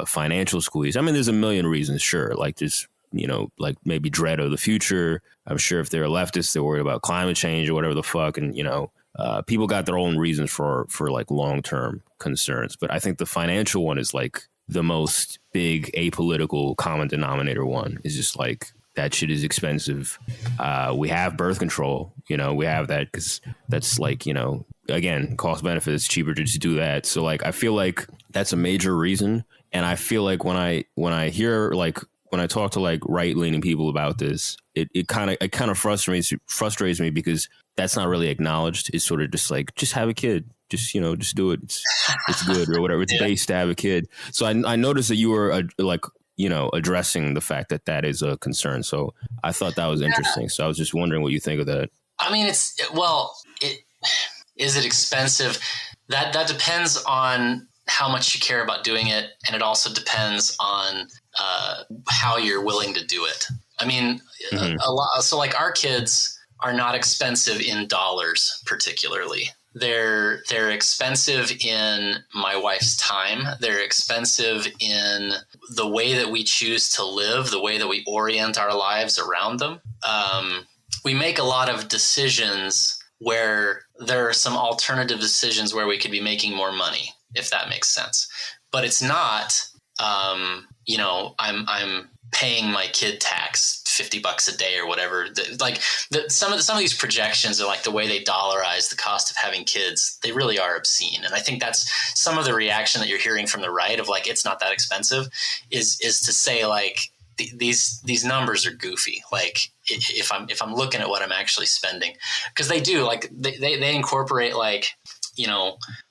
financial squeeze. I mean, there's a million reasons, sure. Like there's like maybe dread of the future. I'm sure if they're leftists, they're worried about climate change or whatever the fuck. And, people got their own reasons for like long-term concerns. But I think the financial one is like the most big apolitical common denominator one. Is just like that shit is expensive. We have birth control, we have that because that's like, again, cost benefit. It's cheaper to just do that. So like, I feel like that's a major reason. And I feel like when I hear like, when I talk to like right leaning people about this, it kind of frustrates me because that's not really acknowledged. It's sort of just like, just have a kid, just do it. It's good or whatever. It's based to have a kid. So I noticed that you were addressing the fact that is a concern. So I thought that was interesting. So I was just wondering what you think of that. I mean, is it expensive? That depends on how much you care about doing it, and it also depends on how you're willing to do it. I mean, a lot. So like our kids are not expensive in dollars, particularly. They're expensive in my wife's time. They're expensive in the way that we choose to live, the way that we orient our lives around them. We make a lot of decisions where there are some alternative decisions where we could be making more money, if that makes sense. But it's not, I'm paying my kid tax $50 a day or whatever. Some of these projections are like the way they dollarize the cost of having kids. They really are obscene. And I think that's some of the reaction that you're hearing from the right of like, it's not that expensive is to say like, these numbers are goofy. Like if I'm looking at what I'm actually spending, because they do like they incorporate like,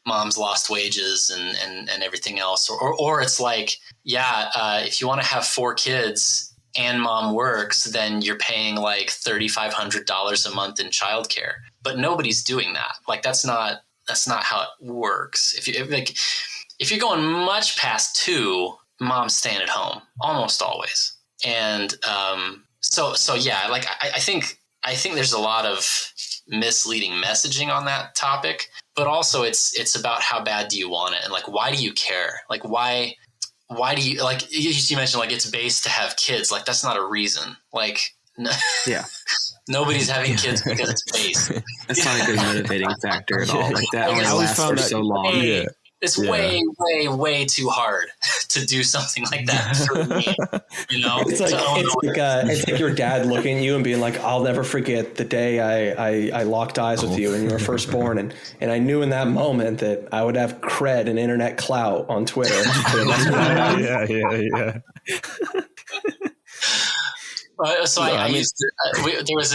mom's lost wages and everything else. Or it's like, if you want to have 4 kids and mom works, then you're paying like $3,500 a month in childcare. But nobody's doing that. Like that's not how it works. If you're going much past 2, mom's staying at home almost always. And I think there's a lot of misleading messaging on that topic, but also it's about how bad do you want it, and like why do you care? Like why why do you like? You mentioned like it's base to have kids. Like that's not a reason. Like Yeah. nobody's having kids because it's base. That's not a good motivating factor at all. Like that only I always lasts found for that- so long. Yeah. It's way, way, way too hard to do something like that for me. You know, It's like your dad looking at you and being like, "I'll never forget the day I locked eyes with you when you were first born, and I knew in that moment that I would have cred and internet clout on Twitter." Yeah. So I used to, there was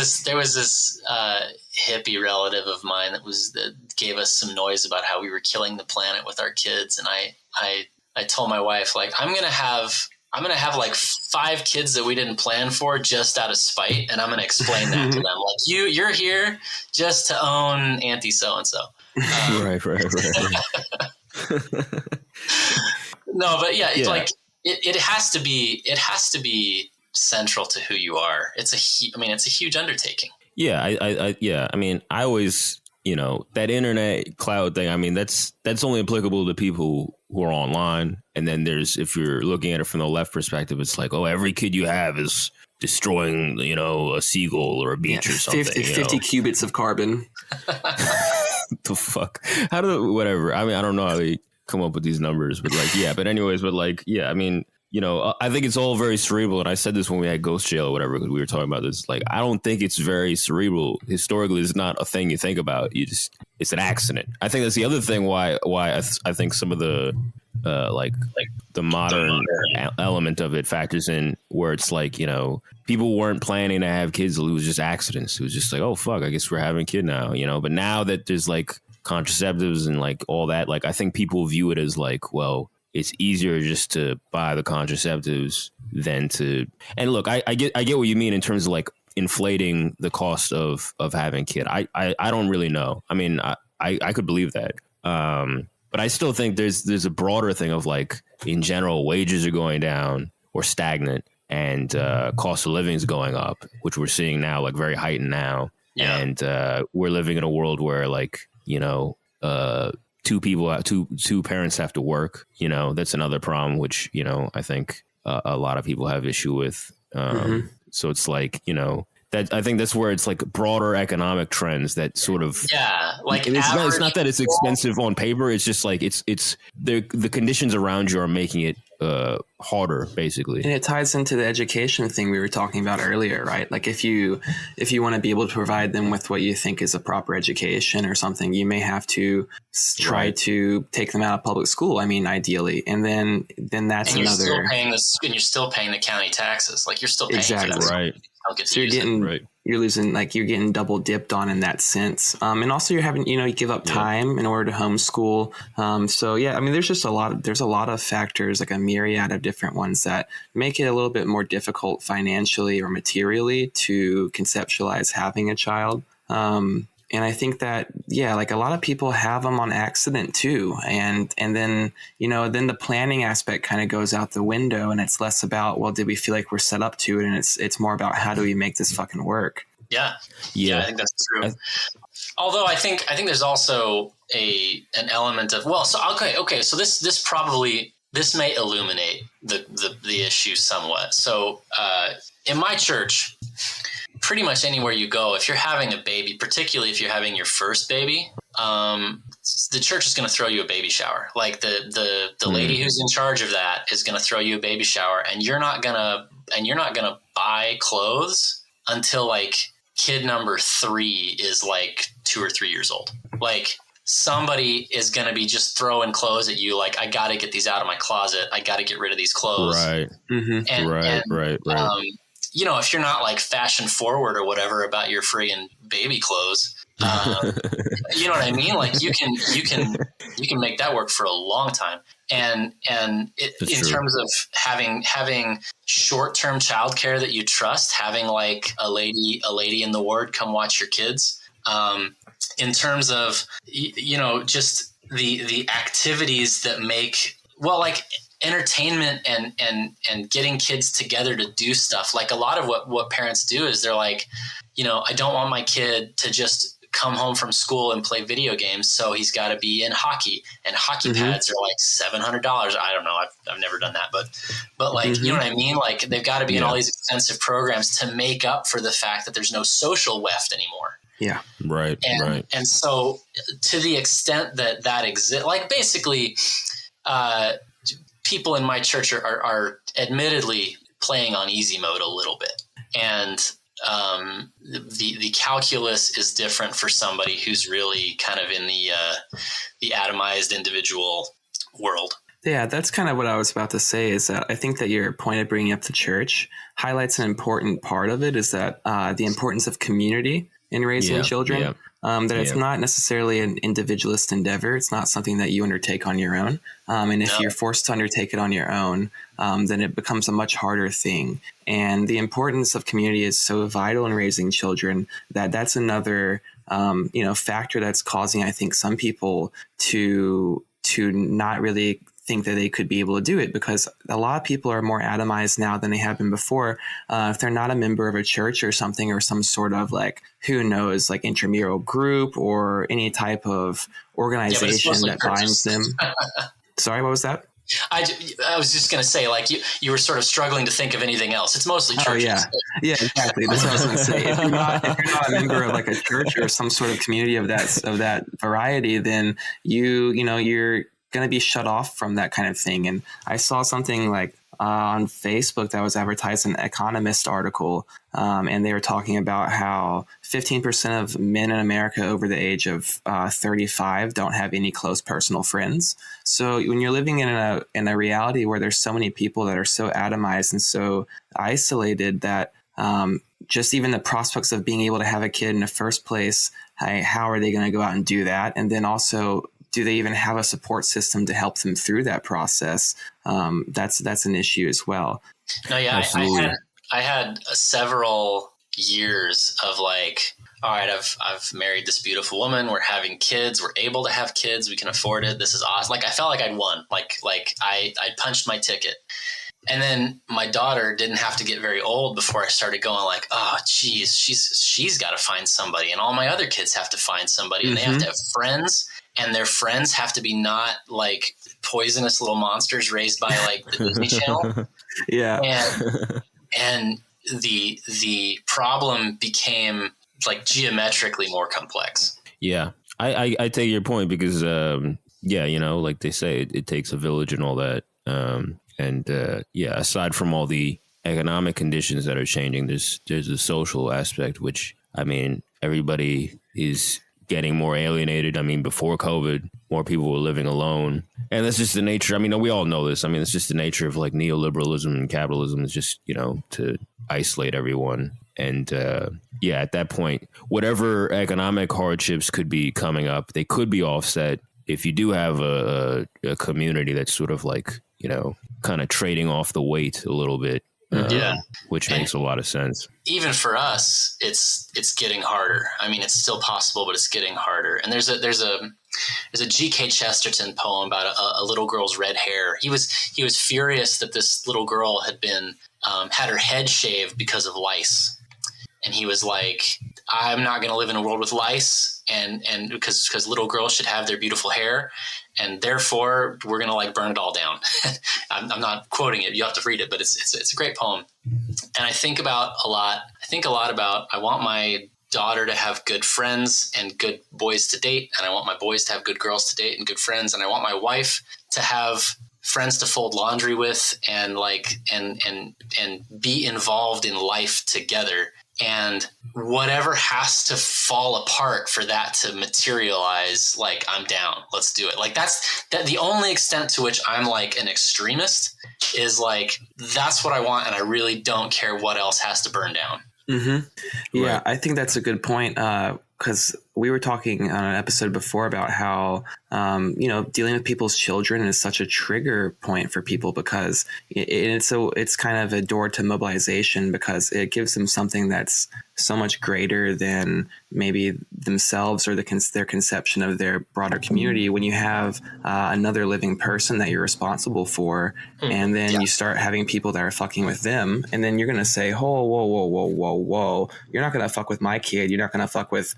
this hippie relative of mine that gave us some noise about how we were killing the planet with our kids, and I told my wife, like, I'm gonna have like 5 kids that we didn't plan for just out of spite, and I'm gonna explain that to them, like, you're here just to own Auntie so and so. Right. No, but yeah. Like it has to be central to who you are. It's a huge undertaking. Yeah, I mean, I always, that internet cloud thing. I mean, that's only applicable to people who are online. And then if you're looking at it from the left perspective, it's like, oh, every kid you have is destroying, a seagull or a beach or something. 50 qubits of carbon. The fuck? Whatever. I mean, I don't know how they come up with these numbers, but I mean, I think it's all very cerebral. And I said this when we had Ghost Jail or whatever, because we were talking about this. Like, I don't think it's very cerebral. Historically, it's not a thing you think about. It's an accident. I think that's the other thing why I think some of the like the modern element of it factors in, where it's like, people weren't planning to have kids. It was just accidents. It was just like, oh, fuck, I guess we're having a kid now, But now that there's like contraceptives and like all that, like I think people view it as like, well, it's easier just to buy the contraceptives than to. And look, I get what you mean in terms of like inflating the cost of having a kid. I don't really know. I mean, I could believe that. But I still think there's a broader thing of like, in general, wages are going down or stagnant, and cost of living is going up, which we're seeing now, like very heightened now. Yeah. And we're living in a world where like, two parents have to work, that's another problem, which, I think a lot of people have issue with. So it's like, that I think that's where it's like broader economic trends that sort of, like it's not that it's expensive on paper. It's just like, it's the conditions around you are making it harder, basically. And it ties into the education thing we were talking about earlier, right? Like if you want to be able to provide them with what you think is a proper education or something, you may have to try to take them out of public school. I mean, ideally, and then that's and another. You're still paying the county taxes. Like you're still paying exactly for that. Right. So you're losing, like you're getting double dipped on in that sense. And also you're having, you give up time in order to homeschool. So yeah, I mean, there's a lot of factors, like a myriad of different ones that make it a little bit more difficult financially or materially to conceptualize having a child. And I think that, like a lot of people have them on accident too. And then, then the planning aspect kind of goes out the window, and it's less about, well, did we feel like we're set up to it? And it's more about, how do we make this fucking work? Yeah, I think that's true. Although I think there's also an element of, well, so okay. So this may illuminate the issue somewhat. So in my church, pretty much anywhere you go, if you're having a baby, particularly if you're having your first baby, the church is going to throw you a baby shower. Like the lady who's in charge of that is going to throw you a baby shower, and you're not gonna buy clothes until like kid number 3 is like 2 or 3 years old. Like somebody is going to be just throwing clothes at you. Like, I got to get these out of my closet. I got to get rid of these clothes. Right. And, Right. If you're not like fashion forward or whatever about your friggin' baby clothes, you know what I mean? Like you can make that work for a long time. And in terms of having short-term childcare that you trust, having like a lady in the ward come watch your kids, in terms of, just the activities that make, well, like entertainment and getting kids together to do stuff. Like a lot of what parents do is they're like, I don't want my kid to just come home from school and play video games. So he's got to be in hockey, and hockey pads are like $700. I don't know. I've never done that, but like, you know what I mean? Like they've got to be in all these expensive programs to make up for the fact that there's no social weft anymore. Yeah. Right. And so to the extent that exists, like basically, people in my church are admittedly playing on easy mode a little bit. And the calculus is different for somebody who's really kind of in the atomized individual world. Yeah, that's kind of what I was about to say, is that I think that your point of bringing up the church highlights an important part of it, is that the importance of community in raising children. It's not necessarily an individualist endeavor. It's not something that you undertake on your own. And if you're forced to undertake it on your own, then it becomes a much harder thing. And the importance of community is so vital in raising children that that's another, factor that's causing, I think, some people to not really think that they could be able to do it, because a lot of people are more atomized now than they have been before. If they're not a member of a church or something, or some sort of like, who knows, like intramural group or any type of organization that binds them. Sorry, what was that? I was just going to say, like, you were sort of struggling to think of anything else. It's mostly churches. Oh, yeah, exactly. That's what I was going to say. If you're not a member of like a church or some sort of community of that variety, then you're going to be shut off from that kind of thing. And I saw something like on Facebook that was advertised, an Economist article, and they were talking about how 15% of men in America over the age of 35 don't have any close personal friends. So when you're living in a reality where there's so many people that are so atomized and so isolated that just even the prospects of being able to have a kid in the first place, how are they going to go out and do that? And then also, do they even have a support system to help them through that process? That's an issue as well. No, yeah, I had several years of like, all right, I've married this beautiful woman. We're having kids. We're able to have kids. We can afford it. This is awesome. Like I felt like I'd won. Like I punched my ticket. And then my daughter didn't have to get very old before I started going like, oh, geez, she's got to find somebody, and all my other kids have to find somebody, and they have to have friends. And their friends have to be not like poisonous little monsters raised by like the Disney Channel. Yeah. And the problem became like geometrically more complex. Yeah. I take your point because, like they say, it takes a village and all that. Aside from all the economic conditions that are changing, there's a social aspect, which, I mean, everybody is getting more alienated. I mean, before COVID, more people were living alone. And that's just the nature. I mean, we all know this. I mean, it's just the nature of like neoliberalism and capitalism is just, to isolate everyone. And at that point, whatever economic hardships could be coming up, they could be offset if you do have a community that's sort of like, kind of trading off the weight a little bit. Which makes a lot of sense. Even for us, it's getting harder. I mean, it's still possible, but it's getting harder. And there's a G.K. Chesterton poem about a little girl's red hair. He was furious that this little girl had been had her head shaved because of lice, and he was like, I'm not going to live in a world with lice, and because little girls should have their beautiful hair. And therefore, we're going to like burn it all down. I'm not quoting it. You have to read it, but it's a great poem. And I think a lot about, I want my daughter to have good friends and good boys to date. And I want my boys to have good girls to date and good friends. And I want my wife to have friends to fold laundry with and like, and be involved in life together. And whatever has to fall apart for that to materialize, like, I'm down, let's do it. Like that's the only extent to which I'm like an extremist is like, that's what I want. And I really don't care what else has to burn down. Mm-hmm. Yeah, Right. I think that's a good point. Because we were talking on an episode before about how, dealing with people's children is such a trigger point for people because it's kind of a door to mobilization because it gives them something that's so much greater than maybe themselves or their conception of their broader community. When you have another living person that you're responsible for, and then you start having people that are fucking with them, and then you're going to say, oh, whoa, you're not going to fuck with my kid. You're not going to fuck with,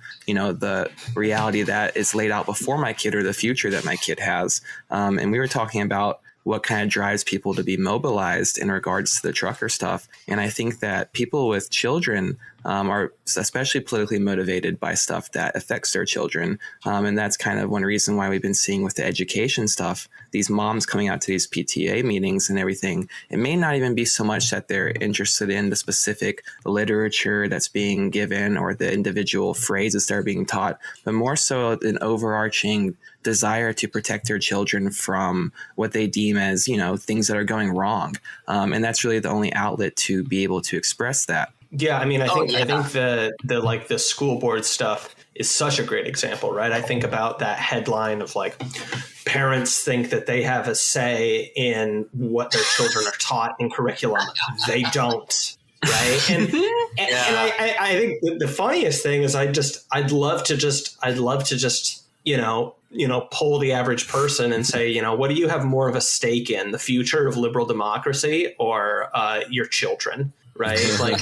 the reality that is laid out before my kid or the future that my kid has. And we were talking about what kind of drives people to be mobilized in regards to the trucker stuff. And I think that people with children are especially politically motivated by stuff that affects their children. And that's kind of one reason why we've been seeing with the education stuff, these moms coming out to these PTA meetings and everything. It may not even be so much that they're interested in the specific literature that's being given or the individual phrases that are being taught, but more so an overarching desire to protect their children from what they deem as, things that are going wrong. And that's really the only outlet to be able to express that. Yeah, I mean, I think the school board stuff is such a great example, right? I think about that headline of like parents think that they have a say in what their children are taught in curriculum. They don't. Right. And I think the funniest thing is I'd love to just poll the average person and say, what do you have more of a stake in, the future of liberal democracy or your children? Right. Like,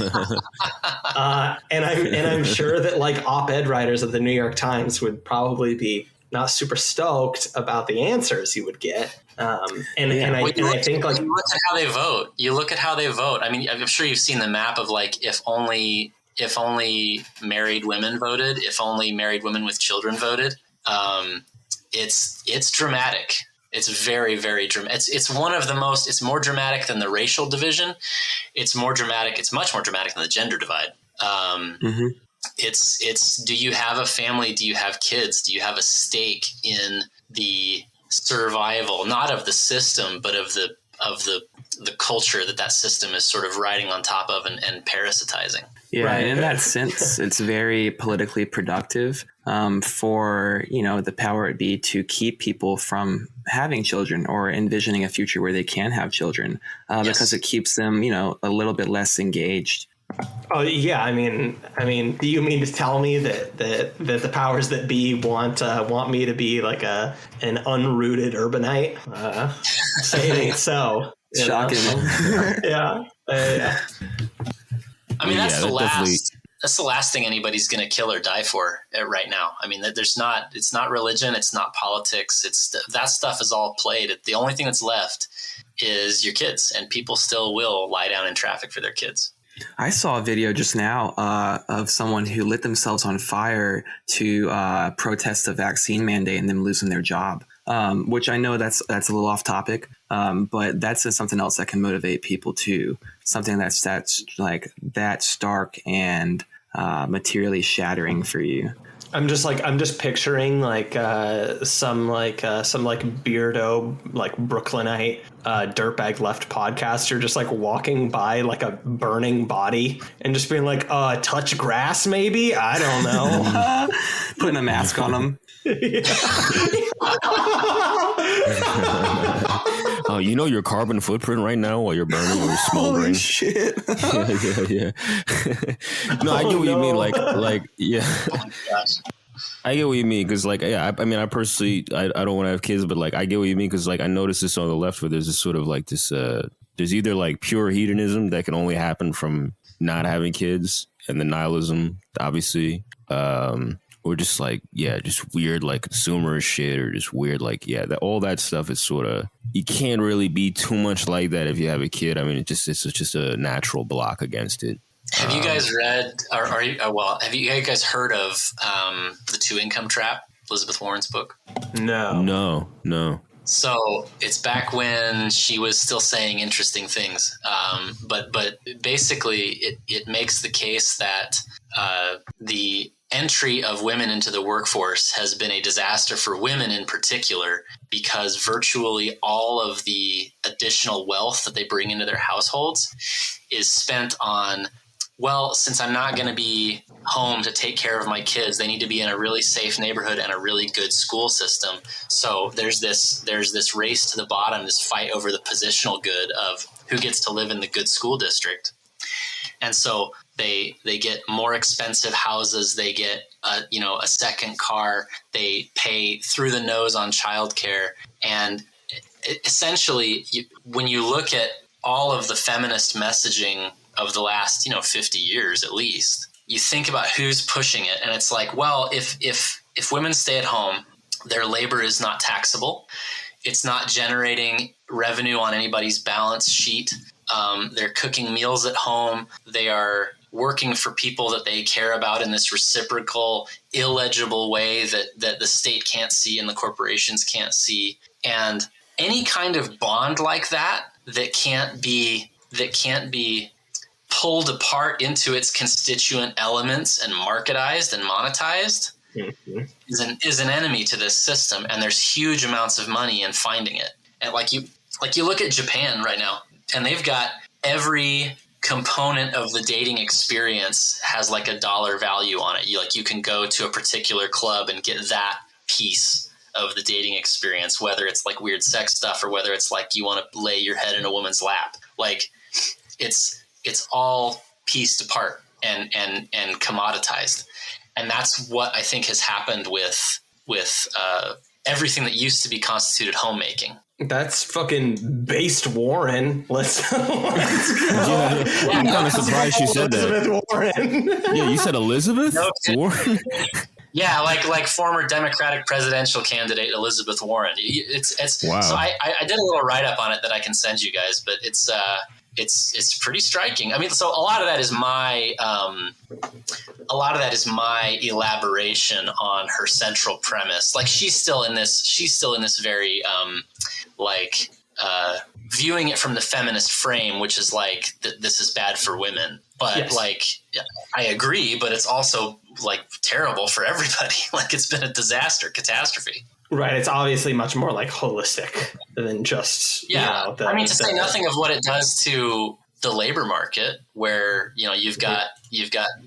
and I'm sure that like op-ed writers of the New York Times would probably be not super stoked about the answers you would get. I think like you look at how they vote. I mean, I'm sure you've seen the map of like if only married women voted, if only married women with children voted. It's dramatic. It's very, very dramatic. It's one of the most. It's more dramatic than the racial division. It's more dramatic. It's much more dramatic than the gender divide. It's do you have a family? Do you have kids? Do you have a stake in the survival, not of the system, but of the culture that system is sort of riding on top of and parasitizing? Yeah, right. And in that sense, it's very politically productive for, the power it be to keep people from having children or envisioning a future where they can have children because it keeps them, a little bit less engaged. Oh yeah, I mean, do you mean to tell me that the powers that be want me to be like an unrooted urbanite? Say it ain't so. Shocking. Yeah. I mean, that's the last thing anybody's going to kill or die for right now. I mean, it's not religion. It's not politics. That stuff is all played. The only thing that's left is your kids, and people still will lie down in traffic for their kids. I saw a video just now of someone who lit themselves on fire to protest the vaccine mandate and them losing their job, which I know that's a little off topic, but that's something else that can motivate people too. Something that's like that stark and materially shattering for you. I'm just picturing some beardo Brooklynite dirtbag left podcaster just like walking by like a burning body and just being like, touch grass maybe? I don't know. Putting a mask on them. Oh, your carbon footprint right now while you're burning or smoldering. Holy shit. yeah. No, I get what you mean. Yeah. Oh my gosh. I get what you mean because, I personally, I don't want to have kids, but I get what you mean because, I noticed this on the left where there's this sort of this. There's either pure hedonism that can only happen from not having kids, and the nihilism, obviously, or just just weird consumer shit, or just weird all that stuff is sort of, you can't really be too much like that if you have a kid. I mean, it's just a natural block against it. Have you guys read, have you guys heard of The Two Income Trap, Elizabeth Warren's book? No. So it's back when she was still saying interesting things. But basically it makes the case that the entry of women into the workforce has been a disaster for women in particular, because virtually all of the additional wealth that they bring into their households is spent on, well, since I'm not going to be home to take care of my kids, they need to be in a really safe neighborhood and a really good school system. So there's this race to the bottom, this fight over the positional good of who gets to live in the good school district. And so they get more expensive houses. They get a second car. They pay through the nose on childcare. And essentially, when you look at all of the feminist messaging of the last 50 years at least, you think about who's pushing it, and it's like, well, if women stay at home, their labor is not taxable. It's not generating revenue on anybody's balance sheet. They're cooking meals at home. They are working for people that they care about in this reciprocal, illegible way that the state can't see and the corporations can't see. And any kind of bond like that can't be pulled apart into its constituent elements and marketized and monetized is an enemy to this system. And there's huge amounts of money in finding it. And like you look at Japan right now, and they've got every component of the dating experience has like a dollar value on it. You can go to a particular club and get that piece of the dating experience, whether it's like weird sex stuff or whether it's like you want to lay your head in a woman's lap. Like it's all pieced apart and commoditized. And that's what I think has happened with everything that used to be constituted homemaking. That's fucking based Warren. Let's go. I'm kind of surprised you said Elizabeth Warren. Yeah, you said Elizabeth Warren. Yeah, like former Democratic presidential candidate Elizabeth Warren. It's wow. So I did a little write up on it that I can send you guys, but it's pretty striking. I mean, so a lot of that is my elaboration on her central premise. Like she's still in this very viewing it from the feminist frame, which is like this is bad for women. But yes. Like I agree, but it's also like terrible for everybody. Like it's been a disaster, catastrophe. Right. It's obviously much more like holistic than just to say nothing of what it does to the labor market, where you've got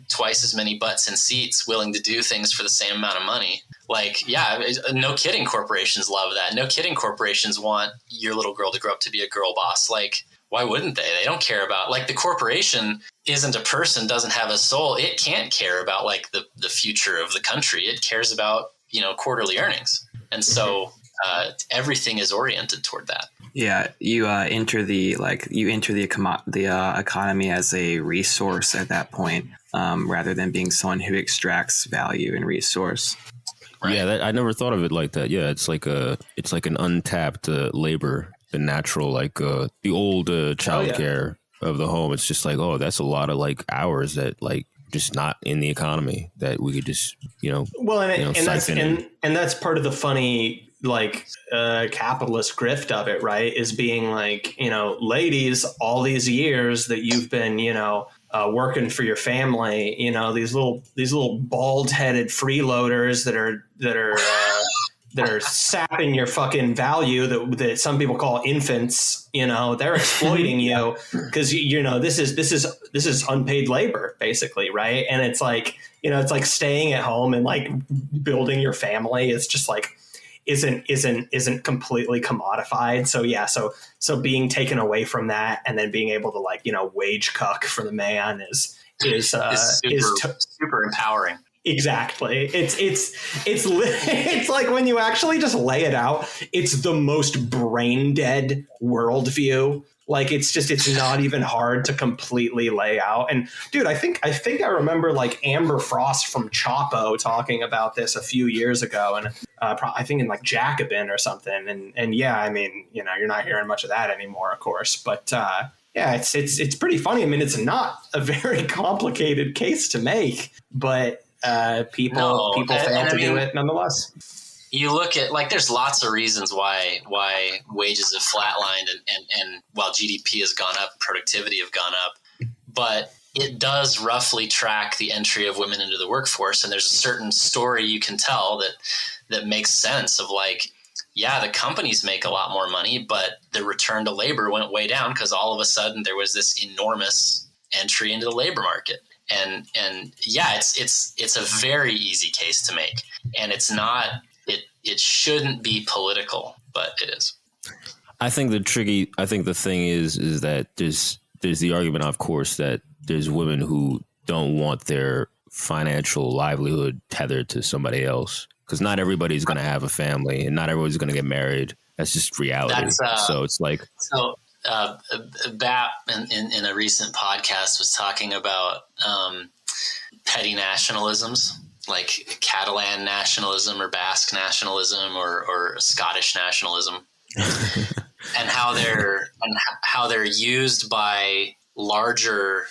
twice as many butts in seats willing to do things for the same amount of money. Like, no kidding, corporations love that. No kidding, corporations want your little girl to grow up to be a girl boss. Like, why wouldn't they? They don't care about, like, the corporation isn't a person, doesn't have a soul. It can't care about like the future of the country. It cares about quarterly earnings, and so everything is oriented toward that. Yeah, you enter the economy as a resource at that point, rather than being someone who extracts value and resource. Right. Yeah, I never thought of it like that. Yeah, it's like an untapped labor, the natural, like the old childcare of the home. It's just like, oh, that's a lot of like hours that like just not in the economy that we could just that's part of the funny capitalist grift of it, right? Is being like, ladies, all these years that you've been working for your family, these little bald-headed freeloaders that are sapping your fucking value that some people call infants, they're exploiting you because this is unpaid labor basically, right? And it's like, it's like staying at home and like building your family is just like isn't completely commodified. So being taken away from that and then being able to like wage cuck for the man is super empowering. Exactly. It's like when you actually just lay it out, it's the most brain dead worldview. Like it's not even hard to completely lay out. And dude, I think I remember like Amber Frost from Chapo talking about this a few years ago, and I think in like Jacobin or something. And yeah, I mean, you're not hearing much of that anymore, of course. But yeah, it's pretty funny. I mean, it's not a very complicated case to make, but people fail to do it nonetheless. You look at like there's lots of reasons why wages have flatlined and while GDP has gone up, productivity have gone up, but it does roughly track the entry of women into the workforce. And there's a certain story you can tell that makes sense of like, yeah, the companies make a lot more money, but the return to labor went way down because all of a sudden there was this enormous entry into the labor market. And yeah, it's a very easy case to make, and it's not. It shouldn't be political, but it is. I think the thing is that there's the argument, of course, that there's women who don't want their financial livelihood tethered to somebody else, because not everybody's going to have a family and not everybody's going to get married. That's just reality. So it's like BAP in a recent podcast was talking about petty nationalisms like Catalan nationalism or Basque nationalism or Scottish nationalism, and how they're used by larger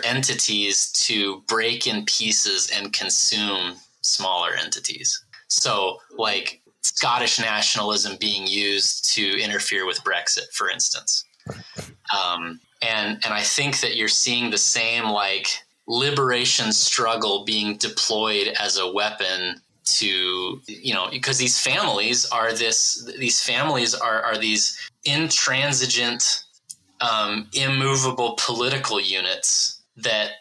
entities to break in pieces and consume smaller entities. So like Scottish nationalism being used to interfere with Brexit, for instance. And I think that you're seeing the same like liberation struggle being deployed as a weapon to, because these families are these intransigent, immovable political units that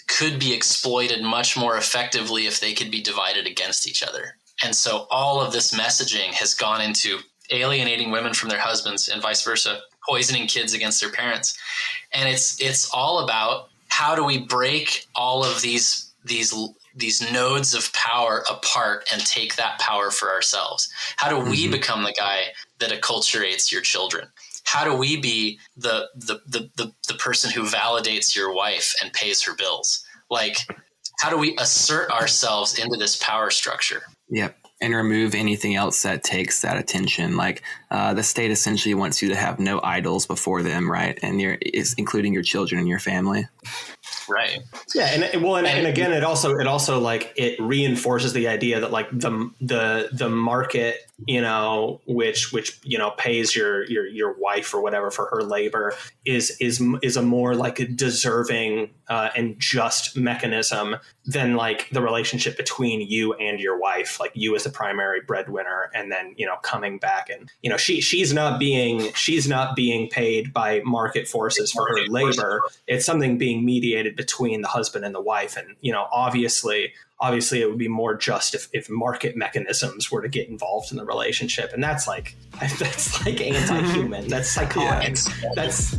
could be exploited much more effectively if they could be divided against each other. And so all of this messaging has gone into alienating women from their husbands and vice versa, poisoning kids against their parents. And it's all about how do we break all of these nodes of power apart and take that power for ourselves? How do we become the guy that acculturates your children? How do we be the person who validates your wife and pays her bills? Like, how do we assert ourselves into this power structure? Yep. And remove anything else that takes that attention. Like the state essentially wants you to have no idols before them, right? And including your children and your family. Right. Yeah, and again, it also like it reinforces the idea that like the market, which pays your wife or whatever for her labor is a more like a deserving and just mechanism than like the relationship between you and your wife, like you as the primary breadwinner, and then coming back and she's not being paid by market forces for her labor. It's something being mediated between the husband and the wife, and obviously it would be more just if market mechanisms were to get involved in the relationship, and that's like anti-human. That's psychotic. Yeah. That's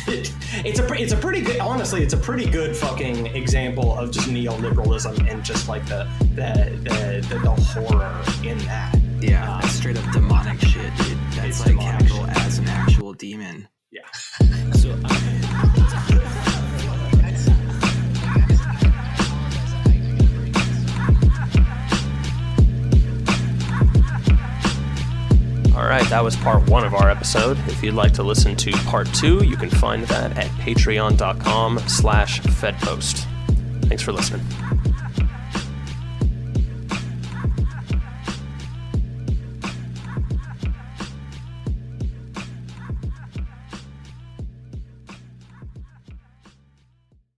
it's a pretty good, honestly, it's a pretty good fucking example of just neoliberalism and just like the horror in that. Yeah, that's straight up demonic shit, dude. That's like capital as an actual demon. Yeah. So all right, that was part 1 of our episode. If you'd like to listen to part 2, you can find that at patreon.com/fedpost. Thanks for listening.